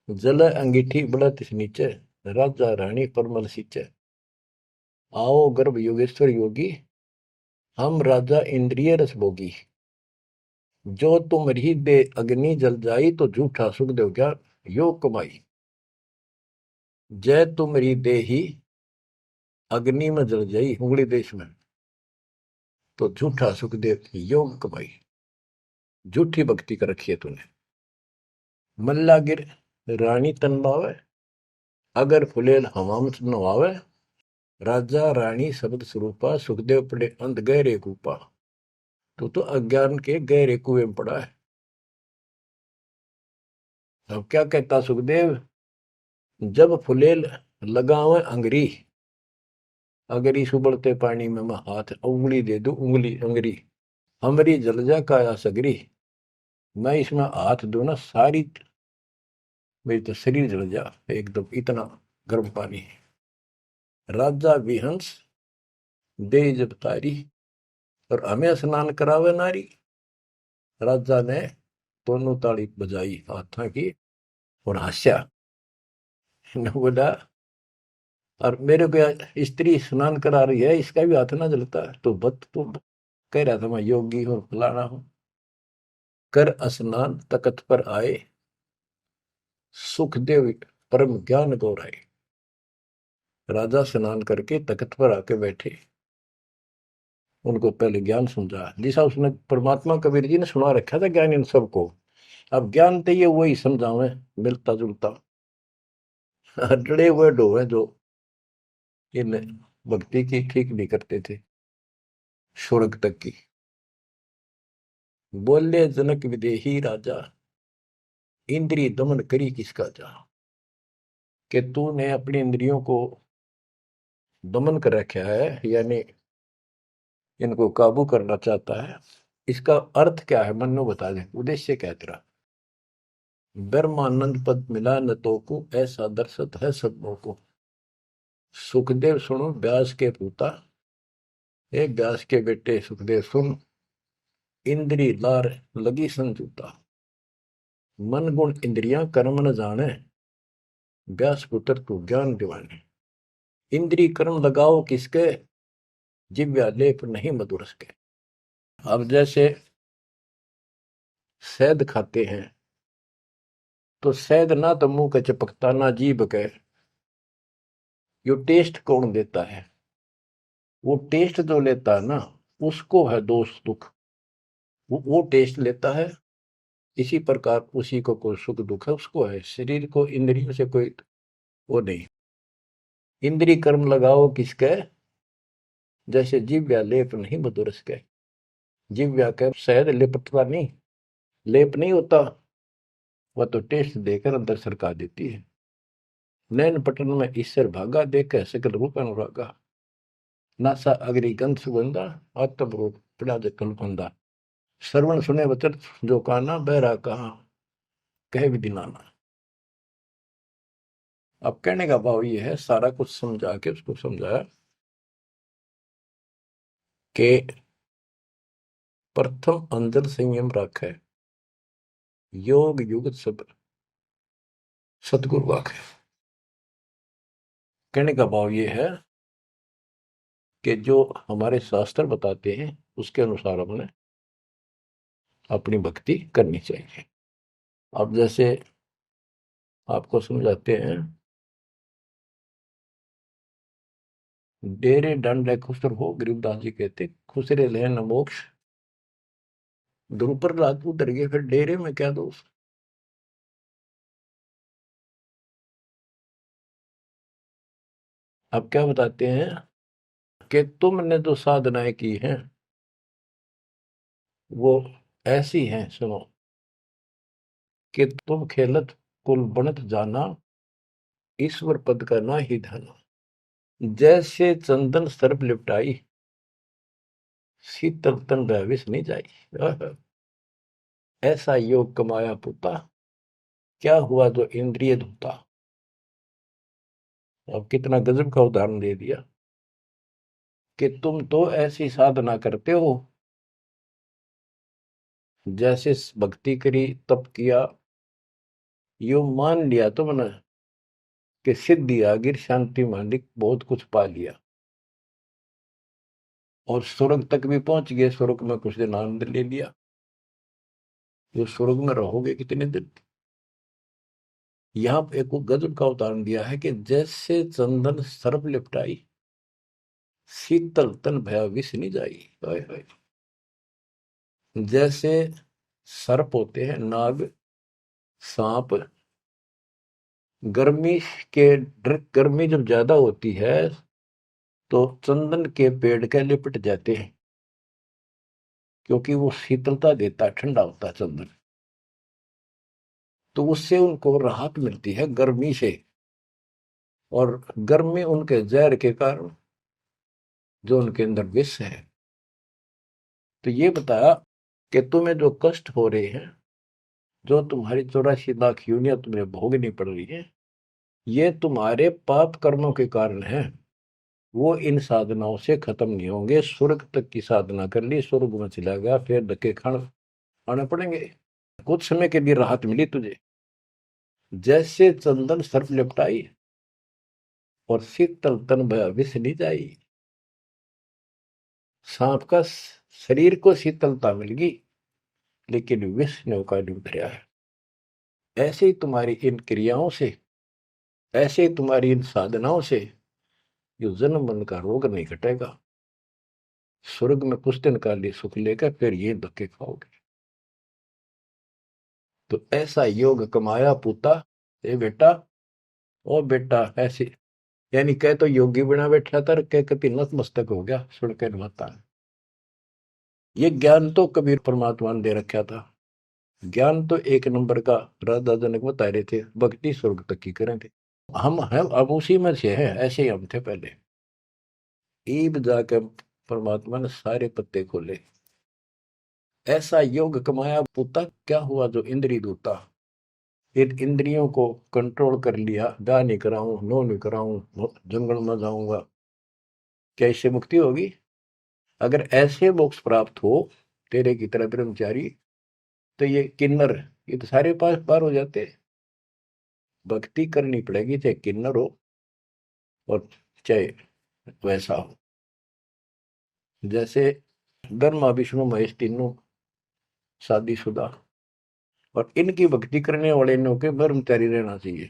जल अंगीठी बढ़त नीचे, राजा रानी परमल सींचे। आओ गर्भ योगेश्वर योगी, हम राजा इंद्रिय रस भोगी, जो तुम रही दे अग्नि जल जाई, तो झूठा सुख देव क्या योग कमाई। जय तुम री दे ही अग्नि में जल जाई, उंगली देश में, तो झूठा सुख देव योग कमाई। झूठी भक्ति कर रखी है तूने। मल्ला गिर रानी तन बावे, अगर फुलेल हवाम नवावे, राजा रानी शब्द स्वरूपा, सुखदेव पड़े अंध गहरे कूपा। तो अज्ञान के गहरे कुएं में पड़ा है। अब क्या कहता सुखदेव, जब फुलेल लगावे अंगरी, अगर इस उबलते पानी में मैं हाथ उंगली दे दूं, उंगली अंगरी हमारी जल जा काया सगरी, मैं इसमें हाथ दूं ना, सारी मेरी तो शरीर जल जा एकदम, इतना गर्म पानी है। राजा विहंस दे जब तारी, और हमें स्नान करावे नारी। राजा ने दोनों ताली बजाई हाथा की और हंसा, न बोला, और मेरे को स्त्री स्नान करा रही है, इसका भी हाथ ना जलता, तो बत तो कह रहा था मैं योगी हूं, फलाना हूं। कर स्नान तकत पर आए, सुखदेव परम ज्ञान गौराए। राजा स्नान करके तख्त पर आके बैठे, उनको पहले ज्ञान समझा, जैसा उसने परमात्मा कबीर जी ने सुना रखा था ज्ञान इन सबको। अब ज्ञान तो ये वही समझावे, मिलता जुलता डरे हुए डोवे जो इन भक्ति की ठीक नहीं करते थे स्वर्ग तक की। बोले जनक विदेही राजा, इंद्रिय दमन करी किसका जा, कि तूने अपनी इंद्रियों को दमन कर रखा है, यानी इनको काबू करना चाहता है। इसका अर्थ क्या है, मन्नो बता दे, उद्देश्य क्या है तेरा। ब्रह्मानंद पद मिला न तो को, ऐसा दर्शत है सबों को। सुखदेव सुनो व्यास के पूता, हे व्यास के बेटे सुखदेव सुन, इंद्री लार लगी संजूता, मन गुण इंद्रियां कर्म न जाने, व्यास पुत्र तू ज्ञान दिवाने। इंद्री कर्म लगाओ किसके, जिव्या लेप नहीं मधुरस के। अब जैसे शहद खाते हैं, तो शहद ना तो मुंह के चिपकता ना जीभ के, यो टेस्ट कौन देता है, वो टेस्ट जो लेता है ना, उसको है दोष दुख, वो टेस्ट लेता है। इसी प्रकार उसी को कोई सुख दुख है, उसको है। शरीर को इंद्रियों से कोई वो नहीं। इंद्रिय कर्म लगाओ किसके, जैसे जिव्या लेप नहीं मधुरस के। जिव्या के शहद लिपटता नहीं, लेप नहीं होता, वह तो टेस्ट देकर अंदर सरका देती है। नैन पटन में ईश्वर भागा, देखे सकल रूप अनुरागा, नासा अग्नि गंध सुगंधा, आत्म रूप पड़ा जकल फंदा। श्रवण सुने वचन जो काना, बहरा कहा कहे विधि नाना। अब कहने का भाव ये है, सारा कुछ समझा के उसको समझाया कि प्रथम अंदर संयम रखे, योग युगत सब्र, सदगुरु वाक्य। कहने का भाव ये है कि जो हमारे शास्त्र बताते हैं उसके अनुसार हमने अपनी भक्ति करनी चाहिए। अब जैसे आपको समझाते हैं, डेरे दंड खुसर हो, गरीबदास जी कहते खुसरे ले न मोक्ष। द्रुपर रात उतर गए, फिर डेरे में क्या दोष। अब क्या बताते हैं कि तुमने जो साधनाएं की हैं वो ऐसी हैं, सुनो, कि तुम खेलत कुल बनत जाना, ईश्वर पद का ना ही धना। जैसे चंदन सर्प लिपटाई, शीतल तन भविष्य नहीं जाई। ऐसा योग कमाया पुता, क्या हुआ जो इंद्रिय धूता। अब कितना गजब का उदाहरण दे दिया कि तुम तो ऐसी साधना करते हो, जैसे भक्ति करी, तप किया, यो मान लिया तुमने कि सिद्धि आ गिर, शांति मालिक, बहुत कुछ पा लिया और स्वर्ग तक भी पहुंच गए। स्वर्ग में कुछ दिन आनंद ले लिया। जो स्वर्ग में रहोगे कितने दिन। यहाँ पे एक गजब का उदाहरण दिया है कि जैसे चंदन सर्प लिपटाई, शीतल तन भया विष नहीं जाई। हाय हाय। जैसे सर्प होते हैं, नाग, सांप, गर्मी के गर्मी जब ज्यादा होती है तो चंदन के पेड़ के लिपट जाते हैं, क्योंकि वो शीतलता देता है, ठंडा होता है चंदन। तो उससे उनको राहत मिलती है गर्मी से, और गर्मी उनके जहर के कारण जो उनके अंदर विष है। तो ये बताया कि तुम्हें जो कष्ट हो रहे हैं, जो तुम्हारी 84 लाख यूनियन तुम्हें भोगनी पड़ रही है, ये तुम्हारे पाप कर्मों के कारण है। वो इन साधनाओं से खत्म नहीं होंगे। स्वर्ग तक की साधना कर ली, स्वर्ग में चला गया, फिर धक्के खाने पड़ेंगे। कुछ समय के लिए राहत मिली तुझे, जैसे चंदन सर्प लिपटाई और शीतल तन भया विष नहीं जाई। सांप का शरीर को शीतलता मिल गई, लेकिन विष ने उका नहीं उतरा है। ऐसे ही तुम्हारी इन क्रियाओं से, ऐसे ही तुम्हारी इन साधनाओं से जो जन्म मन का रोग नहीं घटेगा। स्वर्ग में कुछ दिन का लिए सुख लेकर फिर ये धक्के खाओगे। तो ऐसा योग कमाया पूता, ए बेटा, ओ बेटा, ऐसे यानी कह तो योगी बना बैठा था, कह कति नतमस्तक हो गया सुनकर माता ने। ये ज्ञान तो कबीर परमात्मा ने दे रखा था। ज्ञान तो एक नंबर का राधा जनक बता रहे थे, भक्ति स्वर्ग तक की करें थे। हम हैं अब उसी में से हैं, ऐसे ही हम थे पहले। ईब जाकर परमात्मा ने सारे पत्ते खोले। ऐसा योग कमाया पुता, क्या हुआ जो इंद्रिय दूता। इन इंद्रियों को कंट्रोल कर लिया, गा नहीं कराऊं, नो नहीं कराऊं, जंगल में जाऊंगा, क्या इससे मुक्ति होगी। अगर ऐसे मोक्ष प्राप्त हो तेरे की तरह ब्रह्मचारी, तो ये किन्नर, ये तो सारे पास पार हो जाते। भक्ति करनी पड़ेगी, चाहे किन्नर हो और चाहे वैसा हो। जैसे ब्रह्मा विष्णु महेश तीनों शादीशुदा, और इनकी भक्ति करने वाले इनों के ब्रह्मचारी रहना चाहिए।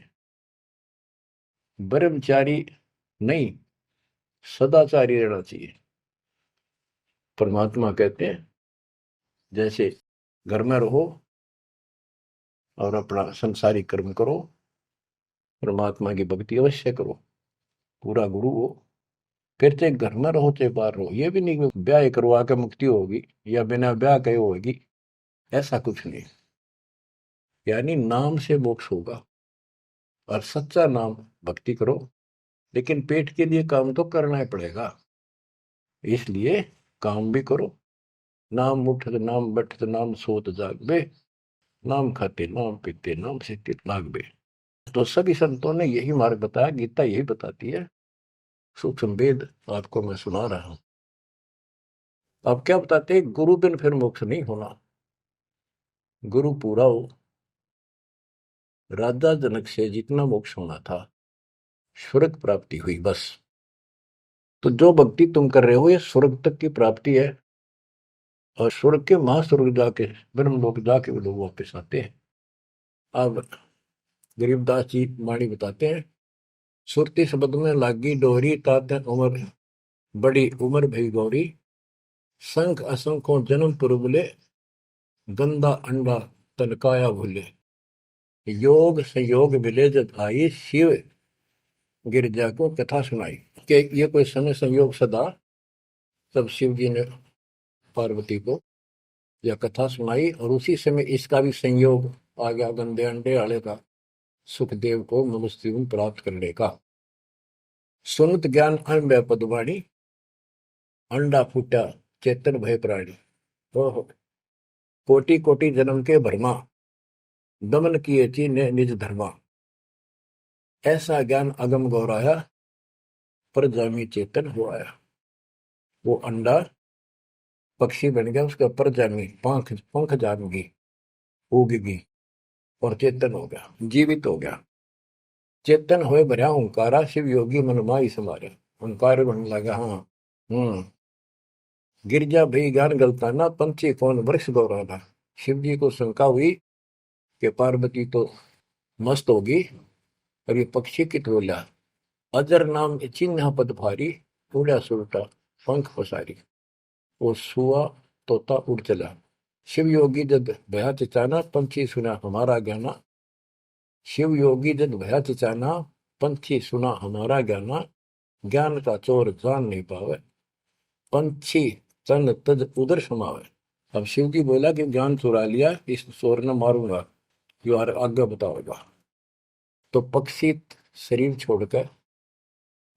ब्रह्मचारी नहीं, सदाचारी रहना चाहिए। परमात्मा कहते हैं जैसे घर में रहो और अपना संसारिक कर्म करो, परमात्मा की भक्ति अवश्य करो, पूरा गुरु हो। फिर चाहे घर में रहो चाहे बाहर रहो। ये भी नहीं कि ब्याह करवा के मुक्ति होगी या बिना ब्याह के होगी, ऐसा कुछ नहीं। यानी नाम से मोक्ष होगा, और सच्चा नाम भक्ति करो। लेकिन पेट के लिए काम तो करना ही पड़ेगा, इसलिए काम भी करो। नाम उठत नाम बैठत नाम सोत जागबे, नाम खाते नाम पीते नाम से लागबे। तो सभी संतों ने यही मार्ग बताया, गीता यही बताती है। सूक्ष्म वेद आपको मैं सुना रहा हूं। अब क्या बताते हैं, गुरु बिन फिर मोक्ष नहीं होना। गुरु पूरा हो, राजा जनक से जितना मोक्ष होना था, स्वर्ग प्राप्ति हुई बस। तो जो भक्ति तुम कर रहे हो ये स्वर्ग तक की प्राप्ति है, और स्वर्ग के महास्वर्ग जाके, ब्रह्म लोक जाके वो लोग वापस आते हैं। अब गरीबदास जी वाणी बताते हैं, सुरती शब्द में लागी डोरी, तात उम्र बड़ी उम्र भई गौरी, संख असंखों जन्म पुरबले, गंदा अंडा तनकाया भूले। योग संयोग मिले जब आई, शिव गिरजा को कथा सुनाई। कि ये कोई समय संयोग सदा, तब शिव जी ने पार्वती को यह कथा सुनाई, और उसी समय इसका भी संयोग आ गया गंदे अंडे वाले का, सुखदेव को मनुष्य प्राप्त करने का। सुनत ज्ञान अन पदवाणी, अंडा फूटा चेतन भय प्राणी। ओहो, कोटि कोटि जन्म के भरमा, दमन किए ची ने निज धर्मा। ऐसा ज्ञान अगम गौराया, पर जामी चेतन हो आया। वो अंडा पक्षी बन गया, उसके ऊपर जामी पंख पंख जामगी, उगगी, और चेतन हो गया, जीवित हो गया। चेतन होए भरा ओंकारा, शिव योगी मन माई समारे। ओंकार बनने लगा। हाँ। गिरजा भई ज्ञान गलताना, पंछी कौन वृक्ष गौराना। शिव जी को शंका हुई कि पार्वती तो मस्त होगी, और ये पक्षी कित बोला। अजर नाम चिन्ह पद भारी, उड़ा सुरटा पंख पसारी। वो सुआ तोता उड़ चला। शिव योगी जद भया चिचाना, पंछी सुना हमारा ज्ञाना। शिव योगी जद भया चिचाना, पंछी सुना हमारा ज्ञाना। ज्ञान का चोर जान नहीं पावे, पंछी तन तज उधर समावे। अब शिव जी बोला कि ज्ञान चुरा लिया, इस चोर ने मारूंगा, जो आगे बताओगा। तो पक्षी शरीर छोड़कर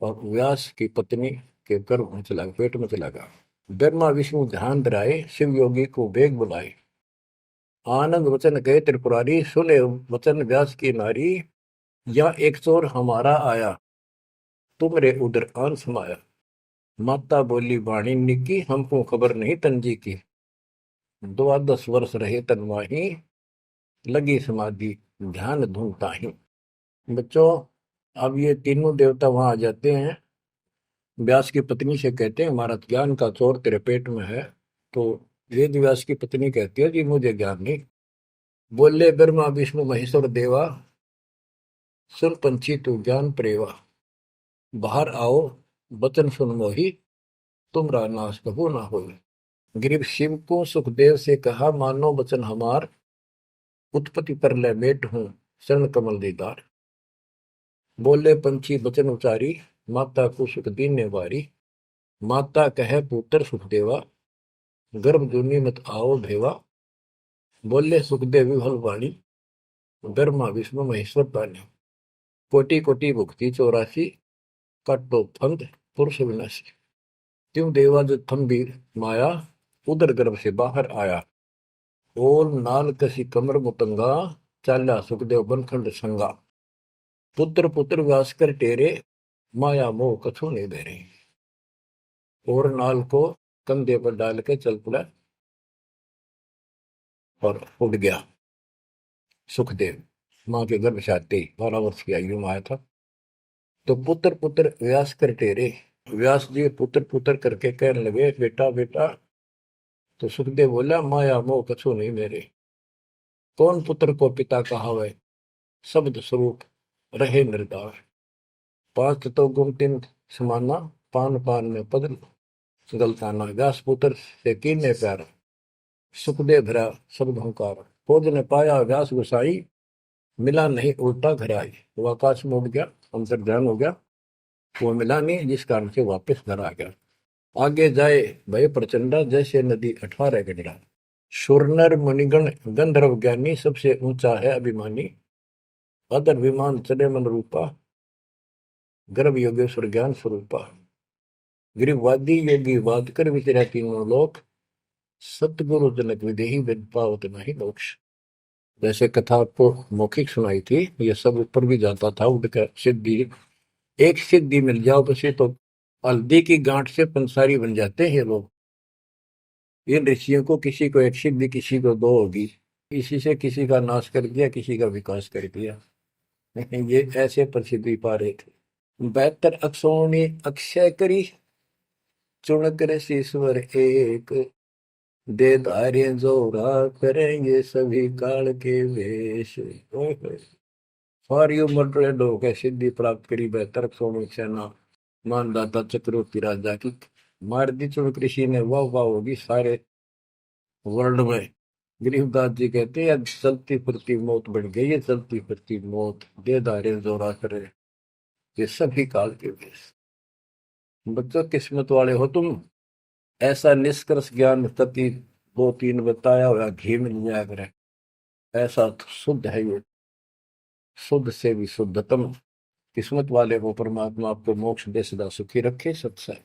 और व्यास की पत्नी के गर्भ में चला गया, पेट में चला गया। ब्रह्मा विष्णु ध्यान धराए, शिव योगी को बेग बुलाए। आनंद वचन गए त्रिपुरारी, सुने वचन व्यास की नारी। या एक चोर हमारा आया, तुमरे उधर आन समाया। माता बोली वाणी निकी, हमको खबर नहीं तंजी की। 12 वर्ष रहे तनवाही, लगी समाधि ध्यान धूमता ही। बच्चों, अब ये तीनों देवता वहां आ जाते हैं, व्यास की पत्नी से कहते हैं हमारा ज्ञान का चोर तेरे पेट में है। तो वेद व्यास की पत्नी कहती है जी मुझे ज्ञान नहीं। बोले ब्रह्मा विष्णु महेश्वर देवा, सुन पंछी तू ज्ञान प्रेवा। बाहर आओ वचन सुन मोही, तुमरा नाश कबू ना हो। गिरीव शिव को सुखदेव से कहा, मानो वचन हमार, उत्पत्ति पर ले मेट हूं शरण कमल दीदार। बोले पंछी वचन उचारी, माता को सुख दीन ने वारी। माता कहे पुत्र सुखदेवा, गर्भ जूनी मत आओ भेवा। बोले सुखदेव विफल वाणी, ब्रह्मा विष्णु महेश्वर पानी। कोटि कोटि भुक्ति 84, काटो फंद पुरुष विनाशी। त्यों देवा जो थम्बीर माया, उदर गर्भ से बाहर आया। ओल नाल कसी कमर मुतंगा, चाल्या सुखदेव बनखंड संगा। पुत्र पुत्र व्यास कर टेरे, माया मोह कछु नहीं बेरे। और नाल को कंधे पर डाल के चल पड़ा और उड़ गया सुखदेव। माँ के गर्भ से आते ही 12 वर्ष की आयु में आया था। तो पुत्र पुत्र व्यास कर टेरे, व्यास जी पुत्र पुत्र करके कहने लगे बेटा बेटा। तो सुखदेव बोला माया मोह कछु नहीं मेरे। कौन पुत्र को पिता कहावे, शब्द स्वरूप रहे निर्दार। 5 तो गुण 3 समाना, पान पान में पद गलताना। व्यास पुत्र से कीने प्यार, सुखदेव भरा शब्द हंकार। खोज ने पाया व्यास गुसाई, मिला नहीं उल्टा घर आई। वो आकाश में उड़ गया, अंतर ध्यान हो गया, वो मिला नहीं, जिस कारण से वापस घर आ गया। आगे जाए भय प्रचंडा, जैसे नदी 18 गंडा। सुरनर मुनिगण गंधर्व ज्ञानी, सबसे ऊंचा है अभिमानी। अदर विमान चले मन रूपा, गर्भ योगेश्वर ज्ञान स्वरूपा। गिरिवादी योगी वाद कर विचरा तीनों लोक, सतगुरु जनक विदेही विद पावत नहीं मोक्ष। जैसे कथा आपको मौखिक सुनाई थी, ये सब ऊपर भी जाता था उड़कर। सिद्धि एक सिद्धि मिल जाओ बस, ये तो हल्दी की गांठ से पंसारी बन जाते हैं ये लोग। इन ऋषियों को किसी को एक सिद्धि, किसी को 2 होगी। इसी से किसी का नाश कर दिया, किसी का विकास कर दिया। ये ऐसे प्रसिद्धि पा रहे थे। 72 अक्षरों ने अक्षय करी, चुन कर ईश्वर एक, दे धार्य जोरा करेंगे सभी काल के वेश। ओए होए। सारी उम्र टोले लोग है सिद्धि प्राप्त करी, 72 अक्षरों में सेना मानदाता चक्रवर्ती राजा की मार दी चुन कृषि ने, वाह वाह होगी सारे वर्ल्ड में। गरीबदास जी कहते हैं चलती फिरती मौत बढ़ गई है, चलती फिरती मौत, दे धारे जोरा करे ये सभी काल के वेश। बच्चों किस्मत वाले हो तुम, ऐसा निष्कर्ष ज्ञान तति 2-3 बताया हुआ घी मिल जाया करे, ऐसा तो शुद्ध है ये, शुद्ध से भी शुद्धतम। किस्मत वाले को परमात्मा आपको मोक्ष दे, सदा सुखी रखे। सत्संग।